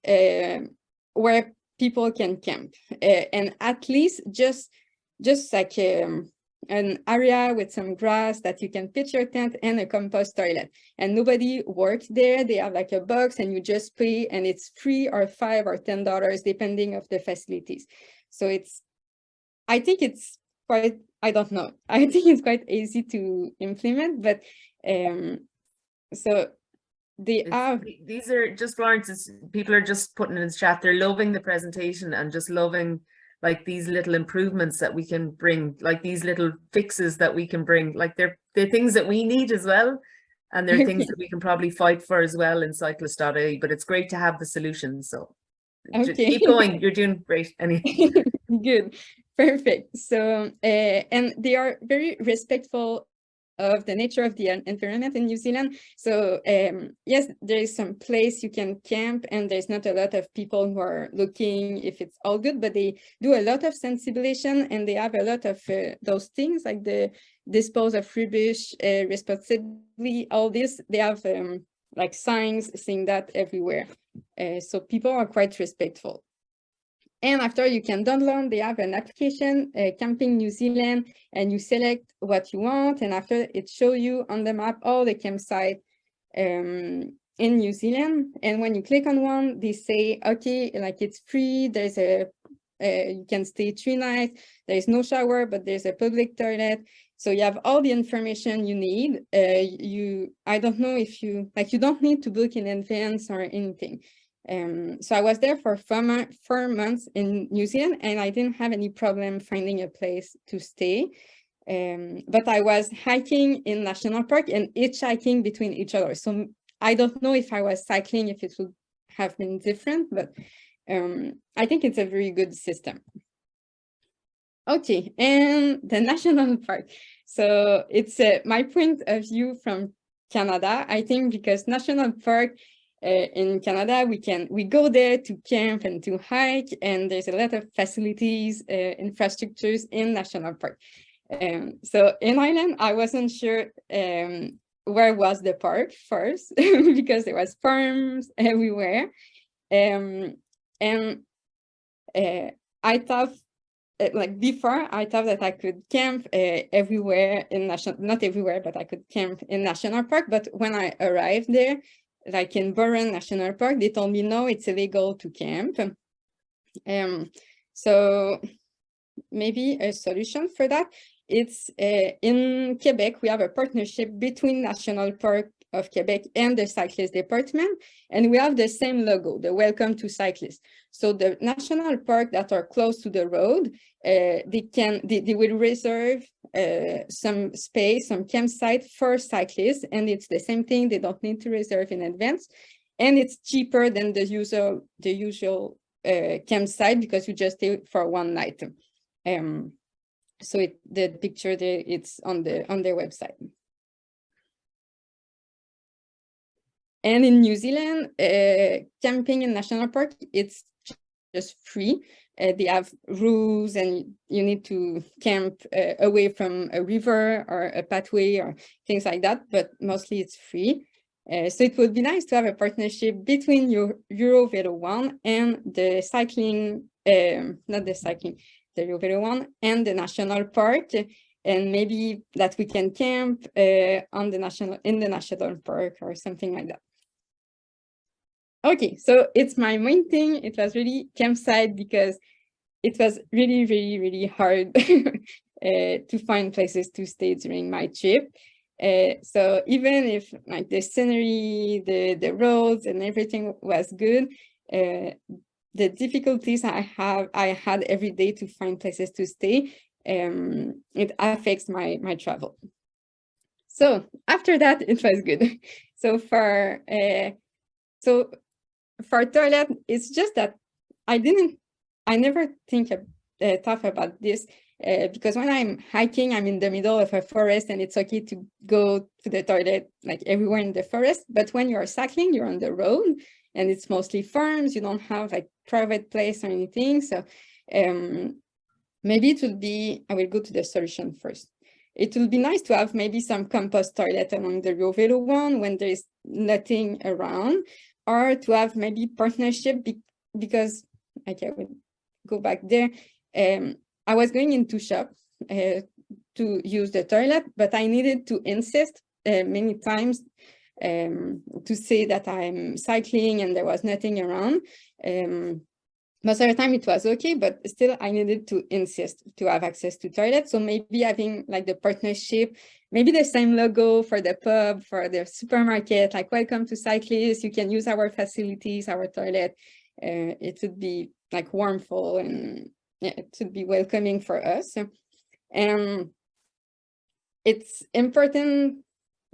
where people can camp and at least just like an area with some grass that you can pitch your tent and a compost toilet. And nobody works there. They have like a box and you just pay and it's $3 or $5 or $10 depending of the facilities. So I think it's quite, I don't know. I think it's quite easy to implement, but so these are just Florence, people are just putting in the chat, they're loving the presentation and just loving like these little improvements that we can bring, like these little fixes that we can bring, like they're things that we need as well. And they're things that we can probably fight for as well in Cyclist.ie, but it's great to have the solutions. So keep going, you're doing great. Anyway. Good. Perfect. So, and they are very respectful of the nature of the environment in New Zealand. So, yes, there is some place you can camp and there's not a lot of people who are looking if it's all good, but they do a lot of sensibilization and they have a lot of those things like the dispose of rubbish responsibly, all this, they have like signs saying that everywhere. So people are quite respectful. And after you can download, they have an application, Camping New Zealand, and you select what you want. And after it shows you on the map all the campsites in New Zealand. And when you click on one, they say, okay, like it's free. There's you can stay 3 nights. There is no shower, but there's a public toilet. So you have all the information you need. I don't know if you don't need to book in advance or anything. So I was there for 4 months in New Zealand and I didn't have any problem finding a place to stay. But I was hiking in national park and hitchhiking between each other. So I don't know if I was cycling, if it would have been different, but I think it's a very good system. Okay, and the national park. So it's my point of view from Canada, I think, because national park in Canada, we go there to camp and to hike, and there's a lot of facilities, infrastructures in national park. So in Ireland, I wasn't sure where was the park first, because there was farms everywhere. And I thought, like before, I thought that I could camp everywhere in not everywhere, but I could camp in national park. But when I arrived there, like in Burren National Park, they told me, no, it's illegal to camp. So maybe a solution for that, it's in Quebec, we have a partnership between national park of Quebec and the cyclist department, and we have the same logo, the Welcome to Cyclists. So the national park that are close to the road, they will reserve some space, some campsite for cyclists, and it's the same thing. They don't need to reserve in advance, and it's cheaper than the usual campsite because you just stay for one night. So the picture there, it's on their website. And in New Zealand, camping in national park, it's just free. They have rules, and you need to camp away from a river or a pathway or things like that, but mostly it's free. So it would be nice to have a partnership between EuroVelo Route and the cycling, not the cycling, the EuroVelo Route and the national park, and maybe that we can camp in the national park or something like that. Okay, so it's my main thing. It was really campsite because it was really, really, really hard to find places to stay during my trip. So even if like the scenery, the roads and everything was good, the difficulties I had every day to find places to stay, it affects my travel. So after that, it was good. So for toilet, it's just that I never thought about this. Because when I'm hiking, I'm in the middle of a forest and it's okay to go to the toilet like everywhere in the forest. But when you're cycling, you're on the road and it's mostly farms. You don't have like private place or anything. So maybe I will go to the solution first. It will be nice to have maybe some compost toilet along the EuroVelo Route when there is nothing around, or to have maybe partnership because I will go back there. I was going into shop to use the toilet, but I needed to insist many times to say that I'm cycling and there was nothing around. Most of the time it was okay, but still I needed to insist to have access to toilet. So maybe having like the partnership, maybe the same logo for the pub, for the supermarket, like welcome to cyclists, you can use our facilities, our toilet. It would be like warmful and yeah, it should be welcoming for us. It's important.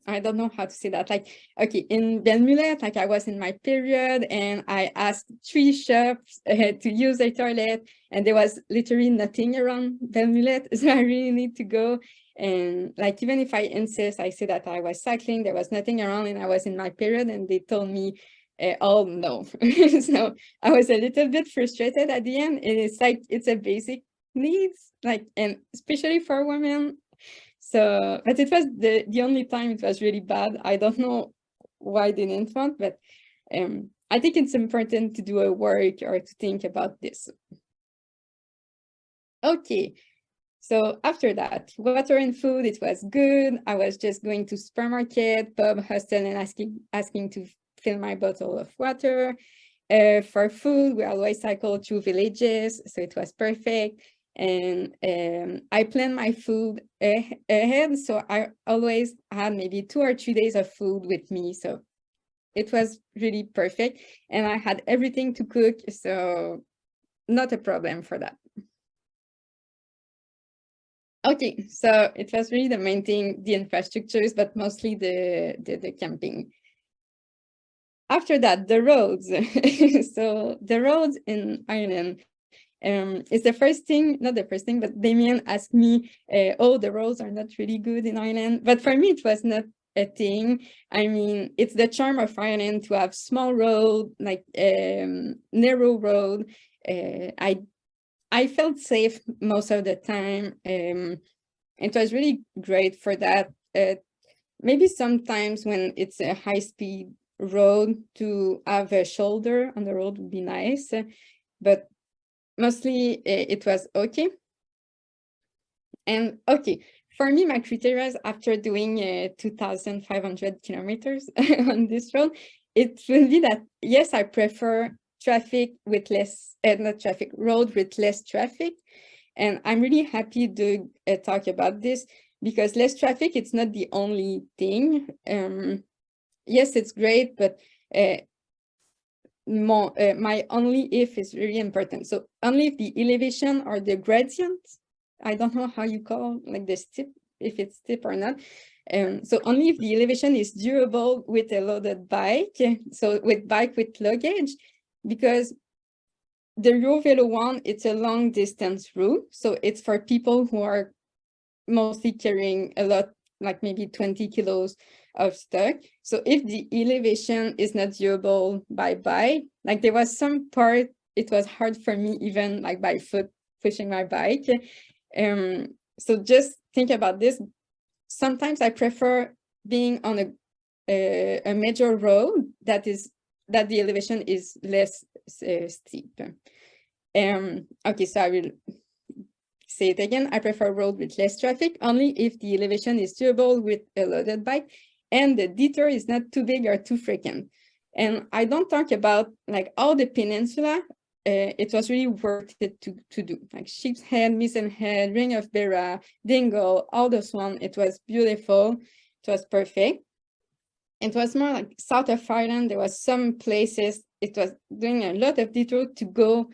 I don't know how to say that. Like, okay, in Belmullet, like I was in my period and I asked 3 shops to use a toilet and there was literally nothing around Belmullet. So I really need to go. And like, even if I insist, I say that I was cycling, there was nothing around and I was in my period and they told me, oh no. So I was a little bit frustrated at the end. And it's like, it's a basic needs, like, and especially for women. So, but it was the only time it was really bad. I don't know why they didn't want, but I think it's important to do a work or to think about this. Okay, so after that, water and food, it was good. I was just going to supermarket, pub, hostel, and asking to fill my bottle of water. For food, we always cycle through villages, so it was perfect. And I planned my food ahead, so I always had maybe 2 or 3 days of food with me, so it was really perfect. And I had everything to cook, so not a problem for that. Okay, so it was really the main thing, the infrastructures, but mostly the camping. After that, the roads. So the roads in Ireland, it's the first thing, not the first thing, but Damien asked me, oh, the roads are not really good in Ireland. But for me, it was not a thing. I mean, it's the charm of Ireland to have small road, like narrow road. I felt safe most of the time. It was really great for that. Maybe sometimes when it's a high-speed road, to have a shoulder on the road would be nice. But mostly it was okay. And okay, for me, my criteria after doing 2,500 kilometers on this road, it will be that, yes, I prefer traffic with less, not traffic, road with less traffic. And I'm really happy to talk about this because less traffic, it's not the only thing. yes, it's great, but my only if is really important. So only if the elevation or the gradient, I don't know how you call like the steep, if it's steep or not. So only if the elevation is durable with a loaded bike, so with bike with luggage, because the EuroVelo one, it's a long distance route. So it's for people who are mostly carrying a lot, like maybe 20 kilos of stuff. So if the elevation is not durable by bike, like there was some part, it was hard for me even like by foot pushing my bike. So just think about this. Sometimes I prefer being on a major road that the elevation is less steep. Okay, so I will say it again. I prefer road with less traffic only if the elevation is doable with a loaded bike and the detour is not too big or too frequent. And I don't talk about like all the peninsula. It was really worth it to do, like Sheep's Head, Mizen Head, Ring of Beara, Dingle, all those ones. It was beautiful. It was perfect. It was more like south of Ireland. There was some places. It was doing a lot of detour to go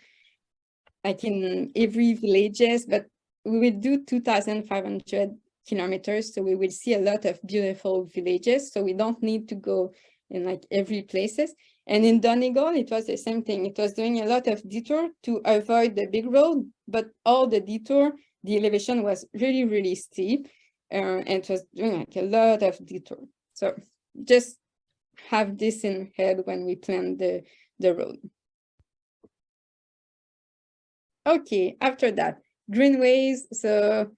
like in every villages, but we will do 2,500 kilometers. So we will see a lot of beautiful villages. So we don't need to go in like every places. And in Donegal, it was the same thing. It was doing a lot of detour to avoid the big road, but all the detour, the elevation was really, really steep. And it was doing like a lot of detour. So just have this in head when we plan the road. Okay, after that, greenways. So,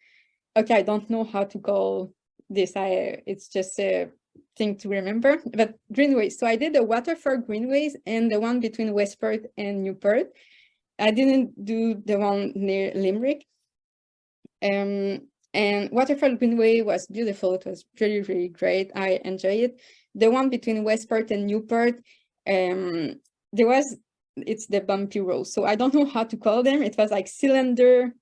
okay, I don't know how to call this. It's just a thing to remember, but greenways. So I did the Waterford greenways and the one between Westport and Newport. I didn't do the one near Limerick. And Waterford Greenway was beautiful. It was really, really great. I enjoyed it. The one between Westport and Newport, it's the bumpy road. So I don't know how to call them. It was like cylinder.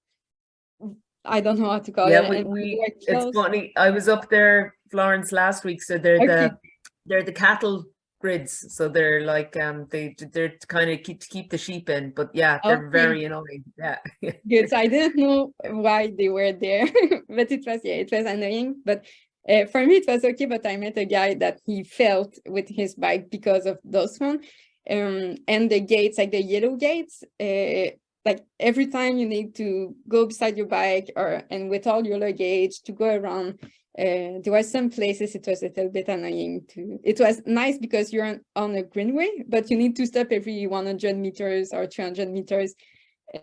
I don't know how to call it. Yeah, it's funny. I was up there, Florence, last week. So they're the cattle grids. So they're like they're kind of keep the sheep in. But yeah, they're very annoying. Yeah. Good. So I didn't know why they were there, but it was annoying. But for me, it was okay. But I met a guy that he felt with his bike because of those one. And the gates, like the yellow gates, like every time you need to go beside your bike and with all your luggage to go around, there were some places it was a little bit annoying too. It was nice because you're on a greenway, but you need to stop every 100 meters or 200 meters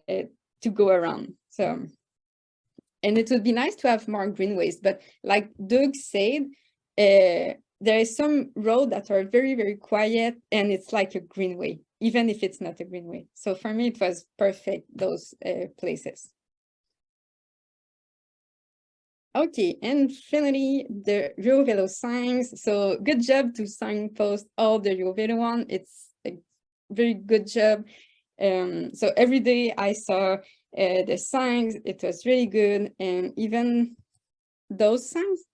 to go around. So, and it would be nice to have more greenways, but like Doug said, there is some roads that are very, very quiet and it's like a greenway, even if it's not a greenway. So for me, it was perfect, those places. Okay, and finally, the EuroVelo signs. So good job to signpost all the EuroVelo one. It's a very good job. So every day I saw the signs, it was really good. And even those signs,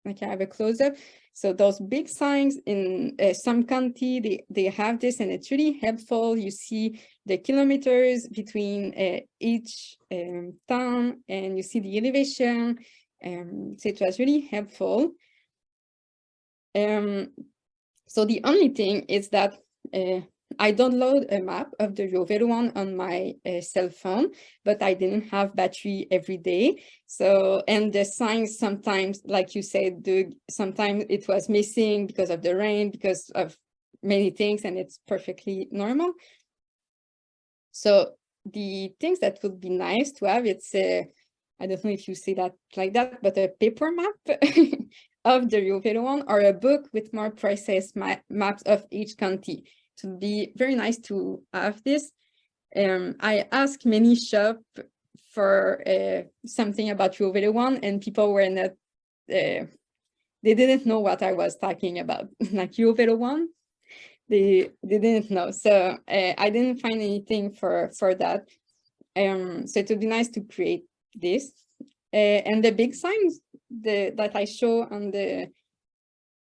like I have a close-up. So those big signs in some county, they have this and it's really helpful. You see the kilometers between each town and you see the elevation. So it was really helpful. So the only thing is that I download a map of the EuroVelo one on my cell phone, but I didn't have battery every day. So, and the signs sometimes, like you said, Doug, sometimes it was missing because of the rain, because of many things, and it's perfectly normal. So the things that would be nice to have, it's I don't know if you see that like that, but a paper map of the EuroVelo one or a book with more precise maps of each county. It would be very nice to have this. I asked many shops for something about EuroVelo one and people were not, they didn't know what I was talking about. Like EuroVelo one, they didn't know. So I didn't find anything for that. So it would be nice to create this. And the big signs that I show on the,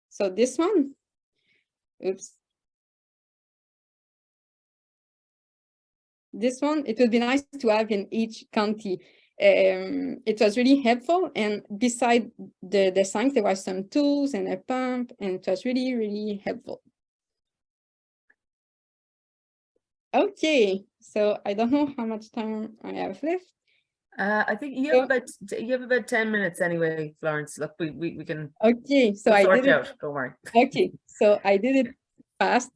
so this one, Oops. This one, it would be nice to have in each county. It was really helpful, and beside the signs, there were some tools and a pump, and it was really, really helpful. Okay, so I don't know how much time I have left. I think you have about 10 minutes anyway, Florence. Look, we can Okay, so we'll I sort did you it. out. Don't worry. Okay, so I did it fast.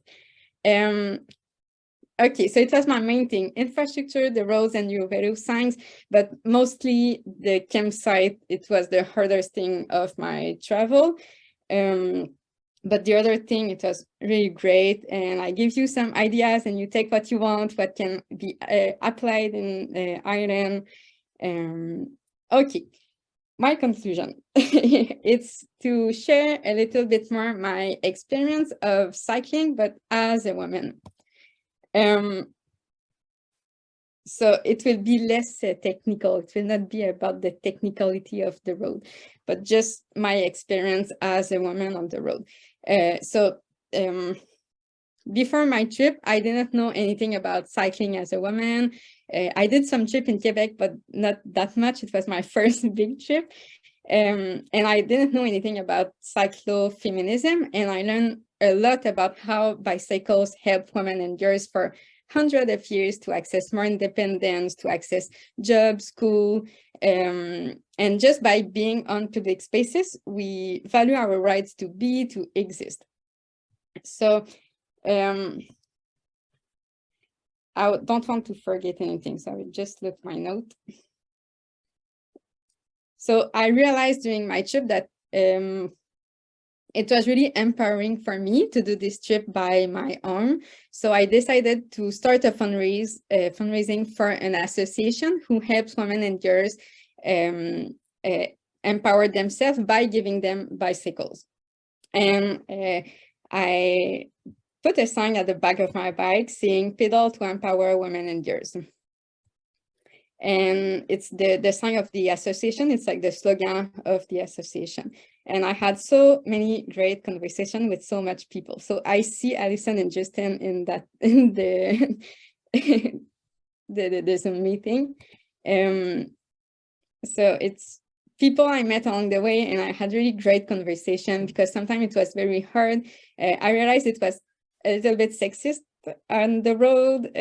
Okay, so it was my main thing: infrastructure, the roads, and EuroVelo signs. But mostly the campsite. It was the hardest thing of my travel. But the other thing, it was really great, and I give you some ideas, and you take what you want, what can be applied in Ireland. Okay, my conclusion it's to share a little bit more my experience of cycling, but as a woman. So it will be less technical. It will not be about the technicality of the road, but just my experience as a woman on the road. Before my trip, I didn't know anything about cycling as a woman. I did some trip in Quebec, but not that much. It was my first big trip. And I didn't know anything about cyclo-feminism, and I learned a lot about how bicycles help women and girls for hundreds of years to access more independence, to access jobs, school, and just by being on public spaces, we value our rights to be, to exist. So I don't want to forget anything, so I will just look my note. So I realized during my trip that it was really empowering for me to do this trip by my own. So I decided to start a fundraising for an association who helps women and girls empower themselves by giving them bicycles. And I put a sign at the back of my bike saying "Pedal to empower women and girls." And it's the sign of the association. It's like the slogan of the association. And I had so many great conversations with so much people. So I see Alison and Justin in the Zoom meeting. So it's people I met along the way, and I had really great conversation because sometimes it was very hard. I realized it was a little bit sexist on the road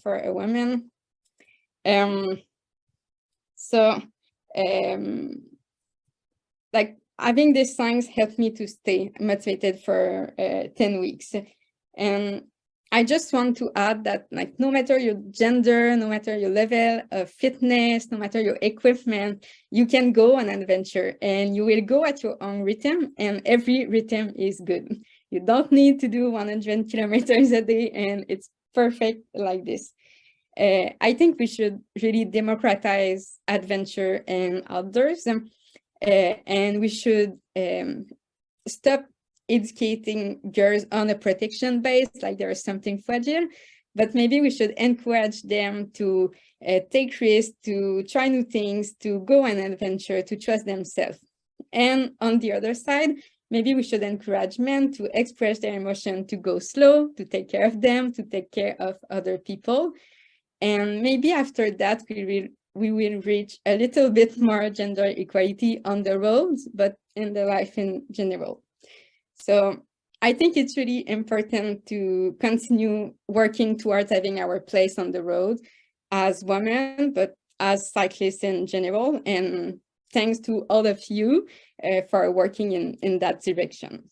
for a woman. Like having these signs helped me to stay motivated for 10 weeks. And I just want to add that, like, no matter your gender, no matter your level of fitness, no matter your equipment, you can go on an adventure and you will go at your own rhythm, and every rhythm is good. You don't need to do 100 kilometers a day, and it's perfect like this. I think we should really democratize adventure and outdoors, and we should stop educating girls on a protection base, like there is something fragile, but maybe we should encourage them to take risks, to try new things, to go on an adventure, to trust themselves. And on the other side, maybe we should encourage men to express their emotion, to go slow, to take care of them, to take care of other people. And maybe after that, we will reach a little bit more gender equality on the roads, but in the life in general. So I think it's really important to continue working towards having our place on the road as women, but as cyclists in general. And thanks to all of you for working in that direction.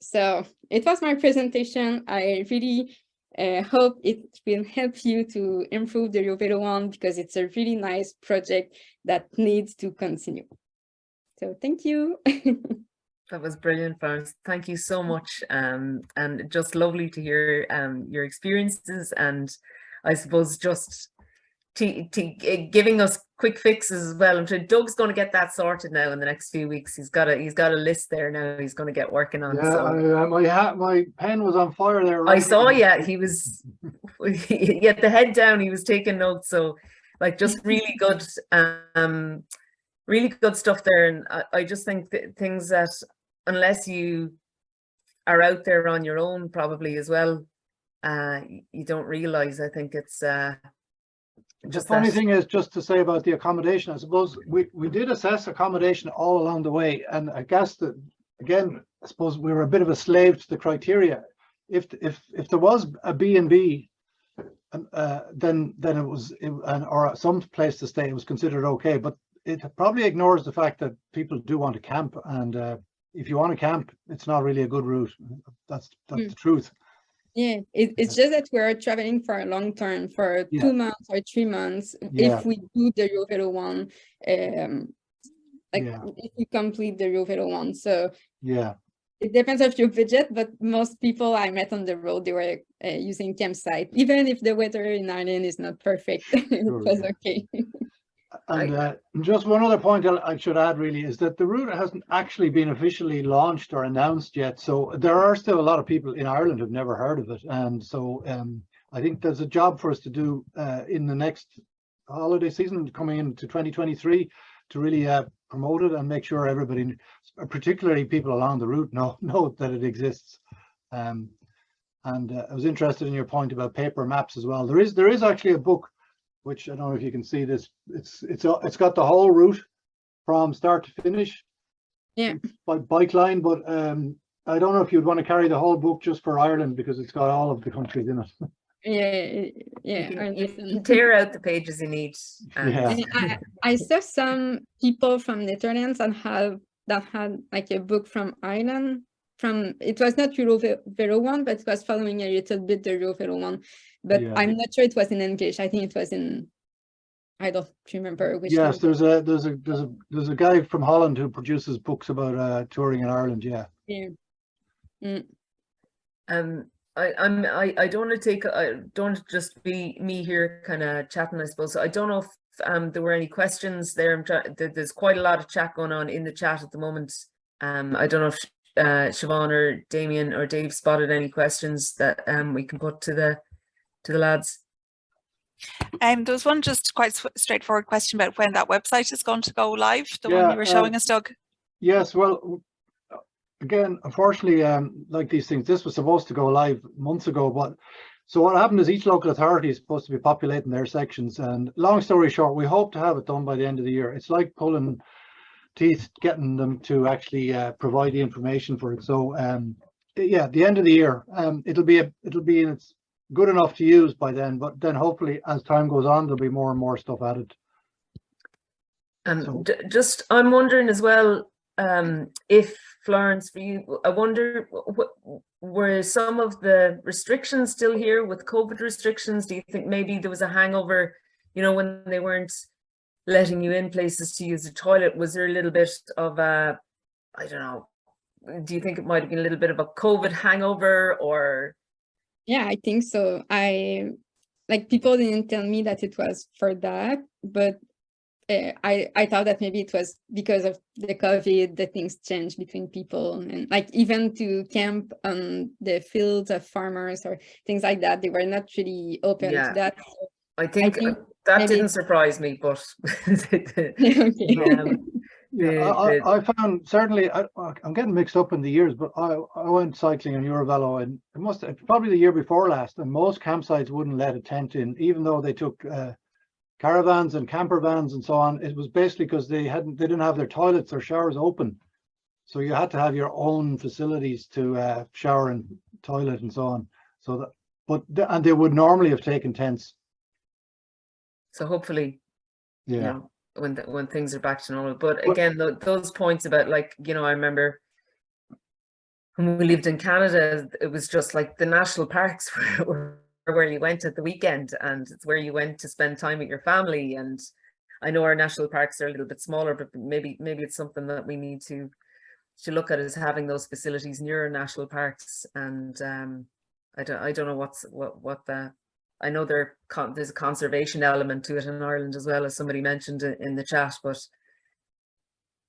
So it was my presentation. I really hope it will help you to improve the EuroVelo one, because it's a really nice project that needs to continue. So thank you. That was brilliant, Florence. Thank you so much. And just lovely to hear your experiences, and I suppose just giving us quick fixes as well. I'm sure Doug's going to get that sorted now in the next few weeks. He's got a list there now he's going to get working on. Yeah, so. my pen was on fire there. I saw, yeah, he was, he had the head down, he was taking notes. So like just really good stuff there. And I just think things that unless you are out there on your own probably as well, you don't realize. I think it's The funny thing is, just to say about the accommodation, I suppose we did assess accommodation all along the way, and I guess that, again, I suppose we were a bit of a slave to the criteria. If there was a B&B, then it was, or some place to stay, it was considered okay. But it probably ignores the fact that people do want to camp, and if you want to camp, it's not really a good route. That's the truth. Yeah, it's just that we're traveling for a long term, for 2 months or 3 months. If we do the EuroVelo one, if we complete the EuroVelo one, so it depends on your budget. But most people I met on the road, they were using campsite, even if the weather in Ireland is not perfect. It was okay. And just one other point I should add really is that the route hasn't actually been officially launched or announced yet. So there are still a lot of people in Ireland who've never heard of it. And so I think there's a job for us to do in the next holiday season coming into 2023 to really promote it and make sure everybody, particularly people along the route, know that it exists. And I was interested in your point about paper maps as well. There is actually a book, which I don't know if you can see this. It's got the whole route from start to finish. Yeah. By bike line, but I don't know if you'd want to carry the whole book just for Ireland because it's got all of the countries in it. Yeah. You can tear out the pages you need. I saw some people from Netherlands that had like a book from Ireland. It was not EuroVelo one, but it was following a little bit the EuroVelo one. But I'm not sure it was in English. I think it was in, I don't remember which. Yes, there's a guy from Holland who produces books about touring in Ireland. Yeah. I don't want to take, don't just be me here kind of chatting, I suppose. I don't know if there were any questions there. There's quite a lot of chat going on in the chat at the moment. I don't know if Siobhan or Damien or Dave spotted any questions that we can put to the lads. There was one just quite straightforward question about when that website is going to go live, the one you were showing us, Doug. Yes, well, again, unfortunately, like these things, this was supposed to go live months ago, but so what happened is each local authority is supposed to be populating their sections, and long story short, we hope to have it done by the end of the year. It's like pulling teeth getting them to actually provide the information for it. So the end of the year, it'll be it's good enough to use by then, but then hopefully as time goes on there'll be more and more stuff added. Just I'm wondering as well, if Florence, for you, I wonder, were some of the restrictions still here with COVID restrictions? Do you think maybe there was a hangover, when they weren't letting you in places to use the toilet? Was there a little bit of a, I don't know, do you think it might have been a little bit of a COVID hangover? Or yeah, I think so. People didn't tell me that it was for that, but I thought that maybe it was because of the COVID that things changed between people, and even to camp on the fields of farmers or things like that, they were not really open to that. So I think that didn't surprise me, but I found certainly I'm getting mixed up in the years, but I went cycling on EuroVelo, and it's probably the year before last, and most campsites wouldn't let a tent in, even though they took caravans and camper vans and so on. It was basically because they didn't have their toilets or showers open, so you had to have your own facilities to shower and toilet and so on. So that, and they would normally have taken tents. So hopefully, when things are back to normal. But again, those points about I remember when we lived in Canada, it was just like the national parks were where you went at the weekend, and it's where you went to spend time with your family. And I know our national parks are a little bit smaller, but maybe it's something that we need to look at, as having those facilities near national parks. And I don't know what the, I know there's a conservation element to it in Ireland as well, as somebody mentioned in the chat, but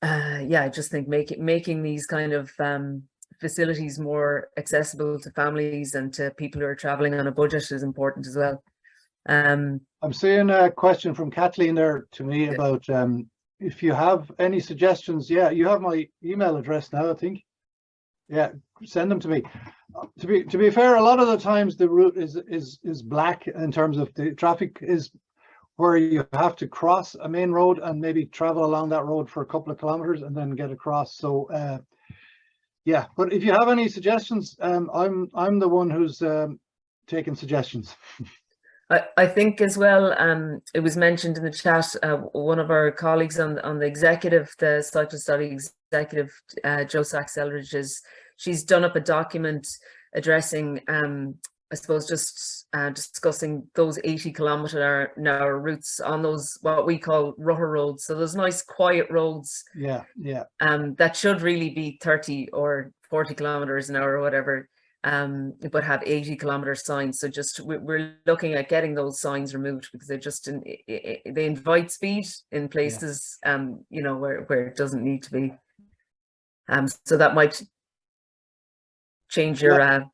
I just think making these kind of facilities more accessible to families and to people who are traveling on a budget is important as well. I'm seeing a question from Kathleen there to me about if you have any suggestions. Yeah, you have my email address now, I think. Yeah, send them to me. To be fair, a lot of the times the route is black in terms of the traffic is where you have to cross a main road and maybe travel along that road for a couple of kilometers and then get across. So yeah, but if you have any suggestions, I'm the one who's taking suggestions. I think as well, it was mentioned in the chat, one of our colleagues on the executive, the Cyclist.ie executive, Jo Sachs-Eldridge, she's done up a document addressing, I suppose, just discussing those 80-kilometer-an-hour routes on those what we call rutter roads. So those nice quiet roads. Yeah, yeah. That should really be 30 or 40 kilometers an hour or whatever. But have 80-kilometer signs. So just we're looking at getting those signs removed because they invite speed in places you know, where it doesn't need to be. So that might change your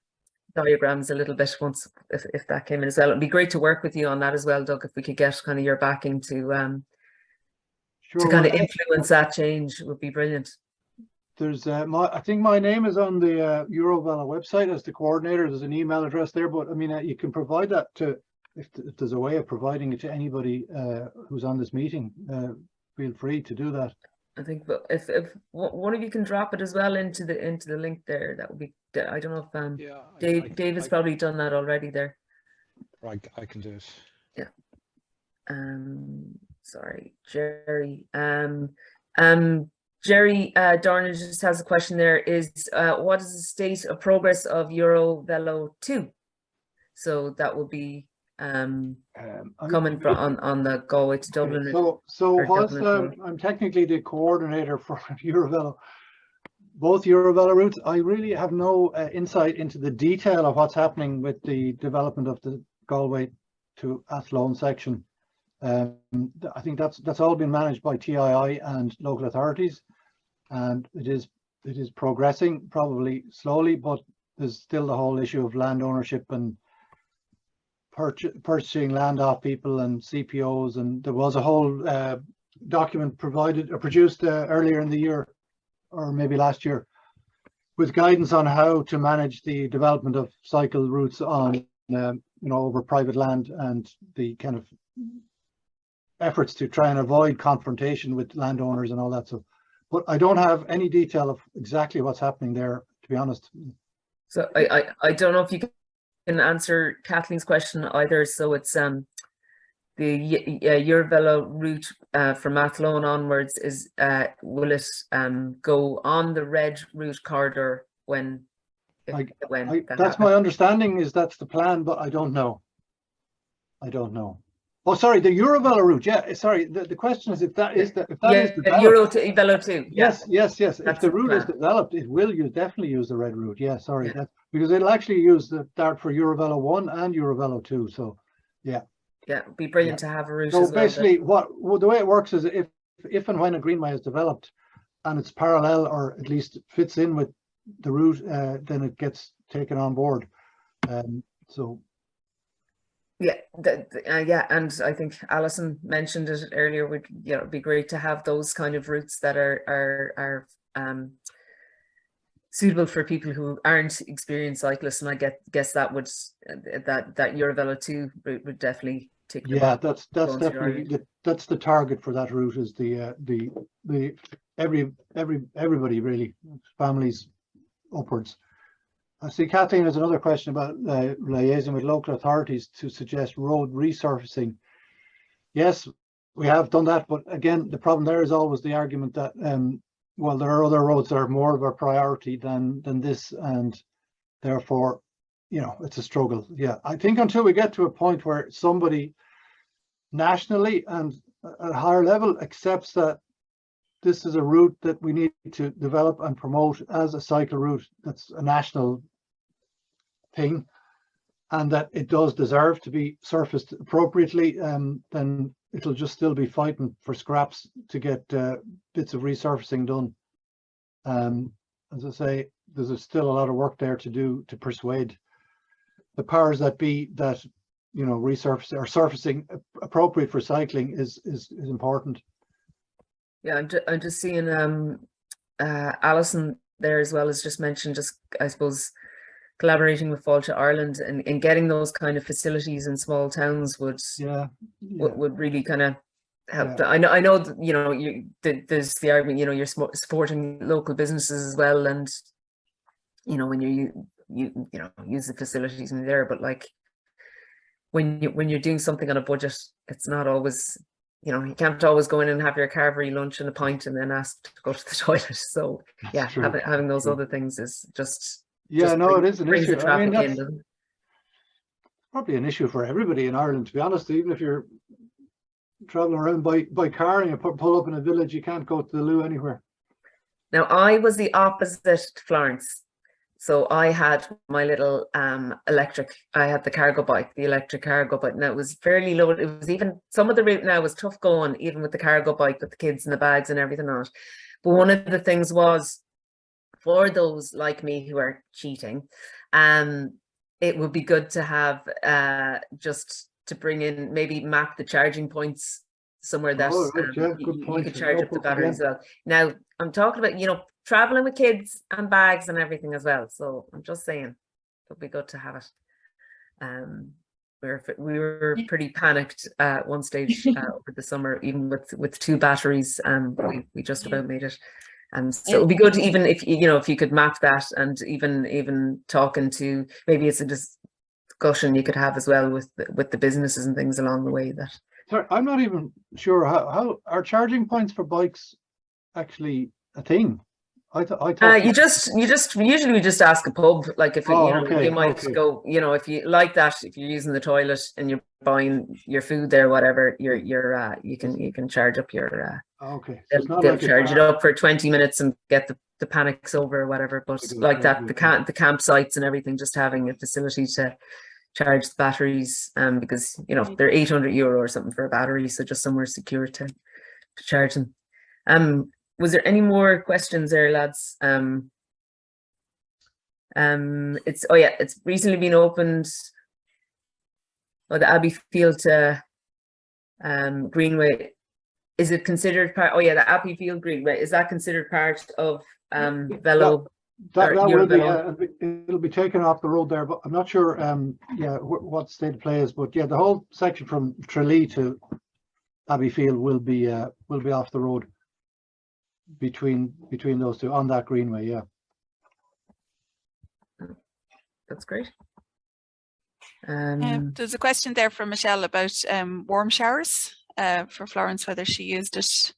diagrams a little bit once if that came in as well. It'd be great to work with you on that as well, Doug, if we could get kind of your backing to kind of influence that change. It would be brilliant. There's I think my name is on the EuroVelo website as the coordinator. There's an email address there, but I mean you can provide that to if there's a way of providing it to anybody who's on this meeting. Feel free to do that. I think if one of you can drop it as well into the link there, that would be. I don't know if Dave has probably done that already there. I can do it. Yeah. Sorry, Jerry. Jerry Dornan just has a question there. What is the state of progress of EuroVelo 2? So that will be coming from on the Galway to Dublin. So whilst I'm technically the coordinator for EuroVelo, both EuroVelo routes, I really have no insight into the detail of what's happening with the development of the Galway to Athlone section. I think that's all been managed by TII and local authorities, and it is progressing, probably slowly, but there's still the whole issue of land ownership and purchasing land off people and CPOs, and there was a whole document produced earlier in the year, or maybe last year, with guidance on how to manage the development of cycle routes on you know, over private land, and the kind of efforts to try and avoid confrontation with landowners and all that stuff. But I don't have any detail of exactly what's happening there, to be honest. So I don't know if you can answer Kathleen's question either. So it's the EuroVelo route from Athlone onwards is will it go on the red route corridor when? That's my understanding, is that's the plan, but I don't know. Oh, sorry, the EuroVelo route. Yeah, sorry. The question is if that is developed. EuroVelo 2. Yes. If the route is developed, it will definitely use the red route. Yeah, sorry, because it'll actually use the dart for EuroVelo 1 and EuroVelo 2. So, yeah. Yeah, it'd be brilliant to have a route. So as basically, the way it works is if and when a greenway is developed and it's parallel or at least fits in with the route, then it gets taken on board. So. Yeah, and I think Alison mentioned it earlier. Would it'd be great to have those kind of routes that are suitable for people who aren't experienced cyclists, and I guess that would that EuroVelo 2 route would definitely take. Yeah, that's definitely that's the target for that route, is the everybody really, families upwards. I see Kathleen has another question about liaising with local authorities to suggest road resurfacing. Yes, we have done that, but again, the problem there is always the argument that well, there are other roads that are more of a priority than this, and therefore, you know, it's a struggle. Yeah, I think until we get to a point where somebody nationally and at a higher level accepts that this is a route that we need to develop and promote as a cycle route, that's a national thing, and that it does deserve to be surfaced appropriately, then it'll just still be fighting for scraps to get bits of resurfacing done. As I say, there's still a lot of work there to do to persuade the powers that be that, you know, resurfacing or surfacing appropriate for cycling is important. Yeah, I'm just seeing Alison there as well as just mentioned, just I suppose collaborating with Fáilte Ireland and getting those kind of facilities in small towns would really kind of help. I know that, you know, there's the argument, you know, you're supporting local businesses as well, and you know, when you know, use the facilities in there, but like when you're doing something on a budget, it's not always, you know, you can't always go in and have your carvery lunch and a pint and then ask to go to the toilet. So yeah, having those other things is just it is an brings issue. the traffic in. Probably an issue for everybody in Ireland, to be honest. Even if you're traveling around by car and you pull up in a village, you can't go to the loo anywhere. Now I was the opposite to Florence. So I had my little electric, I had the cargo bike, the electric cargo bike. Now it was fairly low. It was even, some of the route now was tough going, even with the cargo bike, with the kids and the bags and everything on it. But one of the things was, for those like me who are cheating, it would be good to have just to bring in, maybe map the charging points somewhere that you could charge up the battery as well. Now I'm talking about, you know, traveling with kids and bags and everything as well. So I'm just saying it would be good to have it. We were pretty panicked at one stage over the summer, even with 2 batteries, and we just about made it. And so it would be good, even if, you know, if you could map that, and even talking to, maybe it's a discussion you could have as well with the businesses and things along the way. That, sorry, I'm not even sure how are charging points for bikes actually a thing. I thought you usually just ask a pub, like if you might go, you know, if you like that, if you're using the toilet and you're buying your food there, whatever, you can charge up your they'll charge it up for 20 minutes and get the panics over or whatever. But like that, the campsites and everything, just having a facility to charge the batteries, because, you know, they're €800 or something for a battery, so just somewhere secure to charge them. Was there any more questions there, lads? It's recently been opened. Oh, the Abbey Field to Greenway. Is it considered part? Oh yeah, the Abbey Field Greenway. Is that considered part of Velo? That will be. It'll be taken off the road there, but I'm not sure. What state of play is, but yeah, the whole section from Tralee to Abbey Field will be off the road. Between those two on that greenway. That's great. There's a question there from Michelle about warm showers for Florence, whether she used it.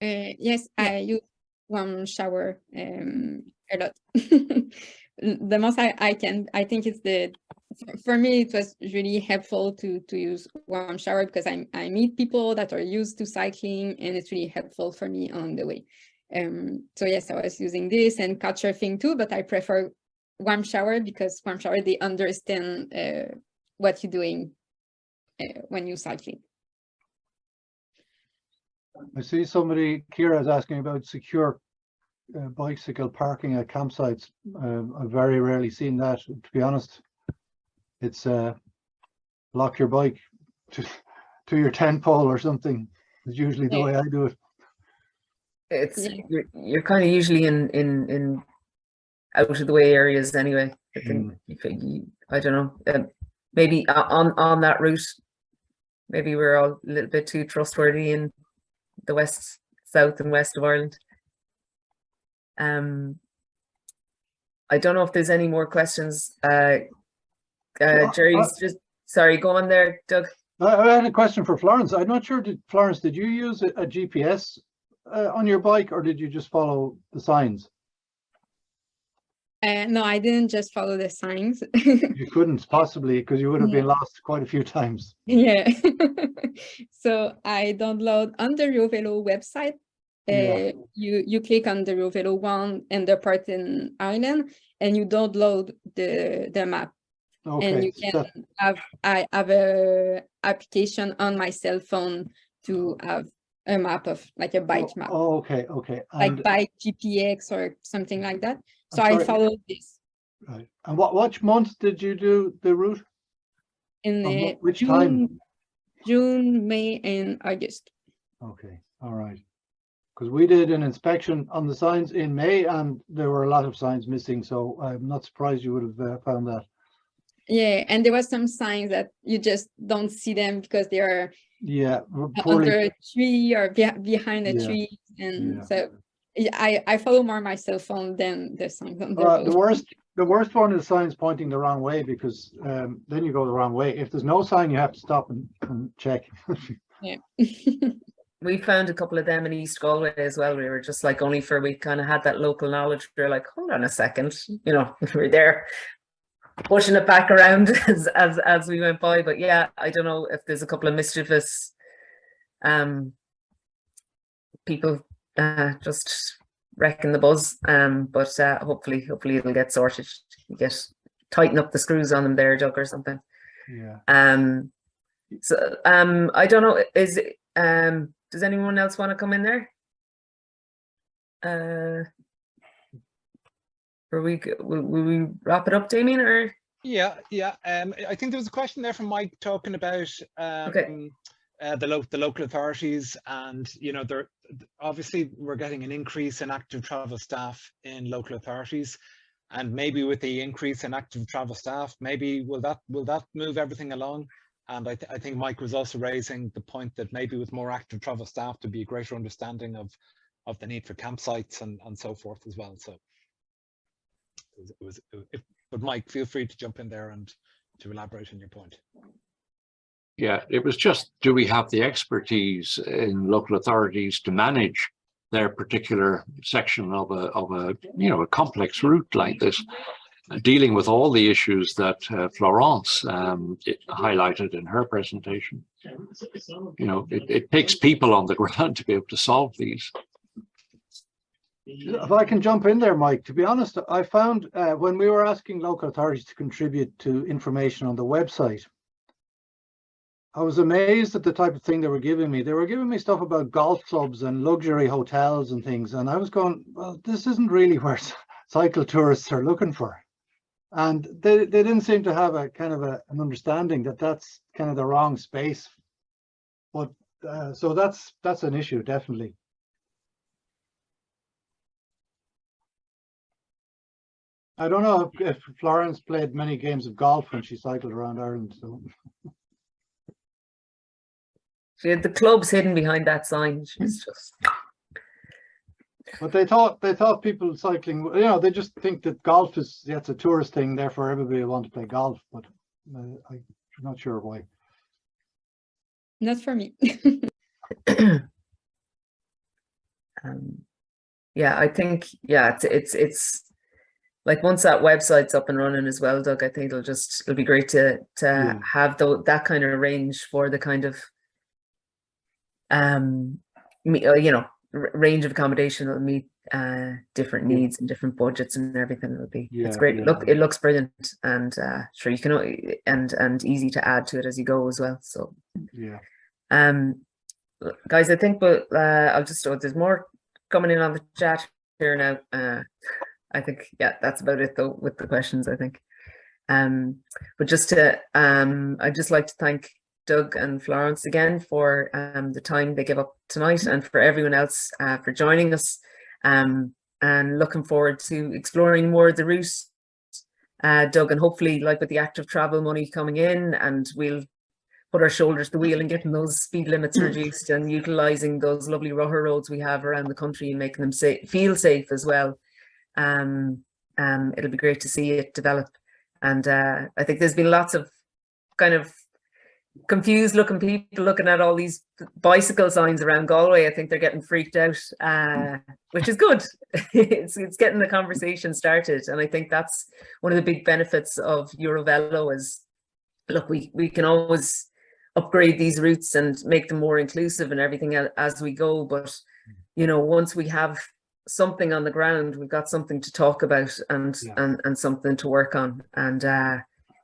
Yes, I use warm shower a lot. The most I can. I think it's for me, it was really helpful to use warm shower, because I meet people that are used to cycling, and it's really helpful for me on the way. So yes, I was using this and couchsurfing too, but I prefer warm shower, because warm shower, they understand what you're doing when you're cycling. I see somebody, Kira, is asking about secure bicycle parking at campsites. I've very rarely seen that, to be honest. It's lock your bike to your tent pole or something. Is usually the way I do it. It's you're kind of usually in out of the way areas anyway. I think I don't know. Maybe on that route, maybe we're all a little bit too trustworthy in the west, south, and west of Ireland. I don't know if there's any more questions. Jerry's just, sorry, go on there, Doug. I had a question for Florence. I'm not sure, Florence, did you use a GPS on your bike, or did you just follow the signs? No, I didn't just follow the signs. You couldn't possibly, because you would have been lost quite a few times. Yeah. So I download on the EuroVelo website. You click on the EuroVelo one and the part in Ireland, and you download the map. Okay. And you can I have a application on my cell phone to have a map of, like, a bike map. Oh, okay. And like bike GPX or something like that. So I followed this. Right. And which month did you do the route? In which time? June, May, and August. Okay. All right. because we did an inspection on the signs in May and there were a lot of signs missing. So I'm not surprised you would have found that. Yeah, and there was some signs that you just don't see them because they are Poorly. under a tree or behind a tree, and so I follow more my cell phone than the signs on the road. The worst one is signs pointing the wrong way, because then you go the wrong way. If there's no sign, you have to stop and check. Yeah. We found a couple of them in East Galway as well. We were just like, only for we kind of had that local knowledge. We were like, hold on a second, you know, we were there pushing it back around as we went by. But yeah, I don't know if there's a couple of mischievous people just wrecking the buzz. But hopefully it'll get sorted. You tighten up the screws on them there, Doug, or something. Yeah. So I don't know, does anyone else want to come in there? Will we wrap it up, Damien, or? Yeah. I think there was a question there from Mike talking about the local authorities, and you know, obviously we're getting an increase in active travel staff in local authorities, and maybe with the increase in active travel staff, maybe will that move everything along? And I think Mike was also raising the point that maybe with more active travel staff, to be a greater understanding of the need for campsites and so forth as well. So but Mike, feel free to jump in there and to elaborate on your point. Yeah, it was just, do we have the expertise in local authorities to manage their particular section of a you know, a complex route like this, dealing with all the issues that Florence highlighted in her presentation? You know, it takes people on the ground to be able to solve these. If I can jump in there, Mike, to be honest, I found when we were asking local authorities to contribute to information on the website, I was amazed at the type of thing they were giving me. They were giving me stuff about golf clubs and luxury hotels and things. And I was going, well, this isn't really where cycle tourists are looking for. And they didn't seem to have a kind of an understanding that that's kind of the wrong space. But so that's an issue, definitely. I don't know if Florence played many games of golf when she cycled around Ireland. So she had the clubs hidden behind that sign. She's just. But they thought people cycling, you know, they just think that golf is, it's a tourist thing, therefore everybody will want to play golf. But I'm not sure why. Not for me. Yeah, I think it's like, once that website's up and running as well, Doug, I think it'll be great to have that kind of range for the kind of you know, range of accommodation that'll meet different needs and different budgets and everything. It's great. It looks brilliant, and sure, you can, and easy to add to it as you go as well. So guys, I think I'll just, there's more coming in on the chat here now. I think that's about it though with the questions, I think. But just to I'd just like to thank Doug and Florence again for the time they give up tonight, and for everyone else for joining us, and looking forward to exploring more of the route, Doug, and hopefully, like with the active travel money coming in, and we'll put our shoulders to the wheel and getting those speed limits reduced and utilising those lovely rougher roads we have around the country and making them feel safe as well. It'll be great to see it develop, and I think there's been lots of kind of confused looking people looking at all these bicycle signs around Galway. I think they're getting freaked out, which is good. it's getting the conversation started, and I think that's one of the big benefits of EuroVelo is, look, we can always upgrade these routes and make them more inclusive and everything as we go, but you know, once we have something on the ground, we've got something to talk about and something to work on, and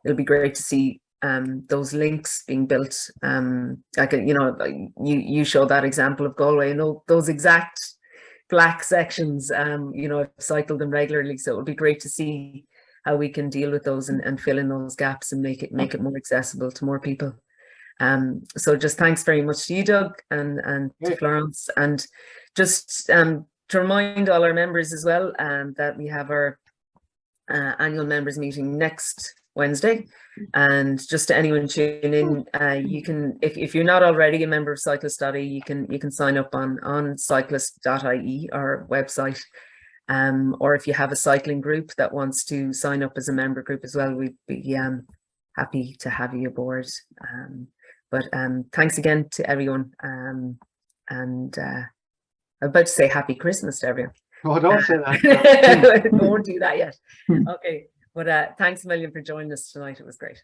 it'll be great to see those links being built. Like, you know, you showed that example of Galway, and those exact black sections, you know, I've cycled them regularly, so it would be great to see how we can deal with those and fill in those gaps and make it more accessible to more people. So just thanks very much to you, Doug, and to Florence, and just to remind all our members as well that we have our annual members meeting next Wednesday, and just to anyone tuning in, you can, if you're not already a member of Cyclist.ie, you can sign up on Cyclist.ie, our website, or if you have a cycling group that wants to sign up as a member group as well, we'd be happy to have you aboard. But thanks again to everyone, and I'm about to say Happy Christmas to everyone. Oh, don't say that. Won't do that yet. Okay, but thanks a million for joining us tonight. It was great.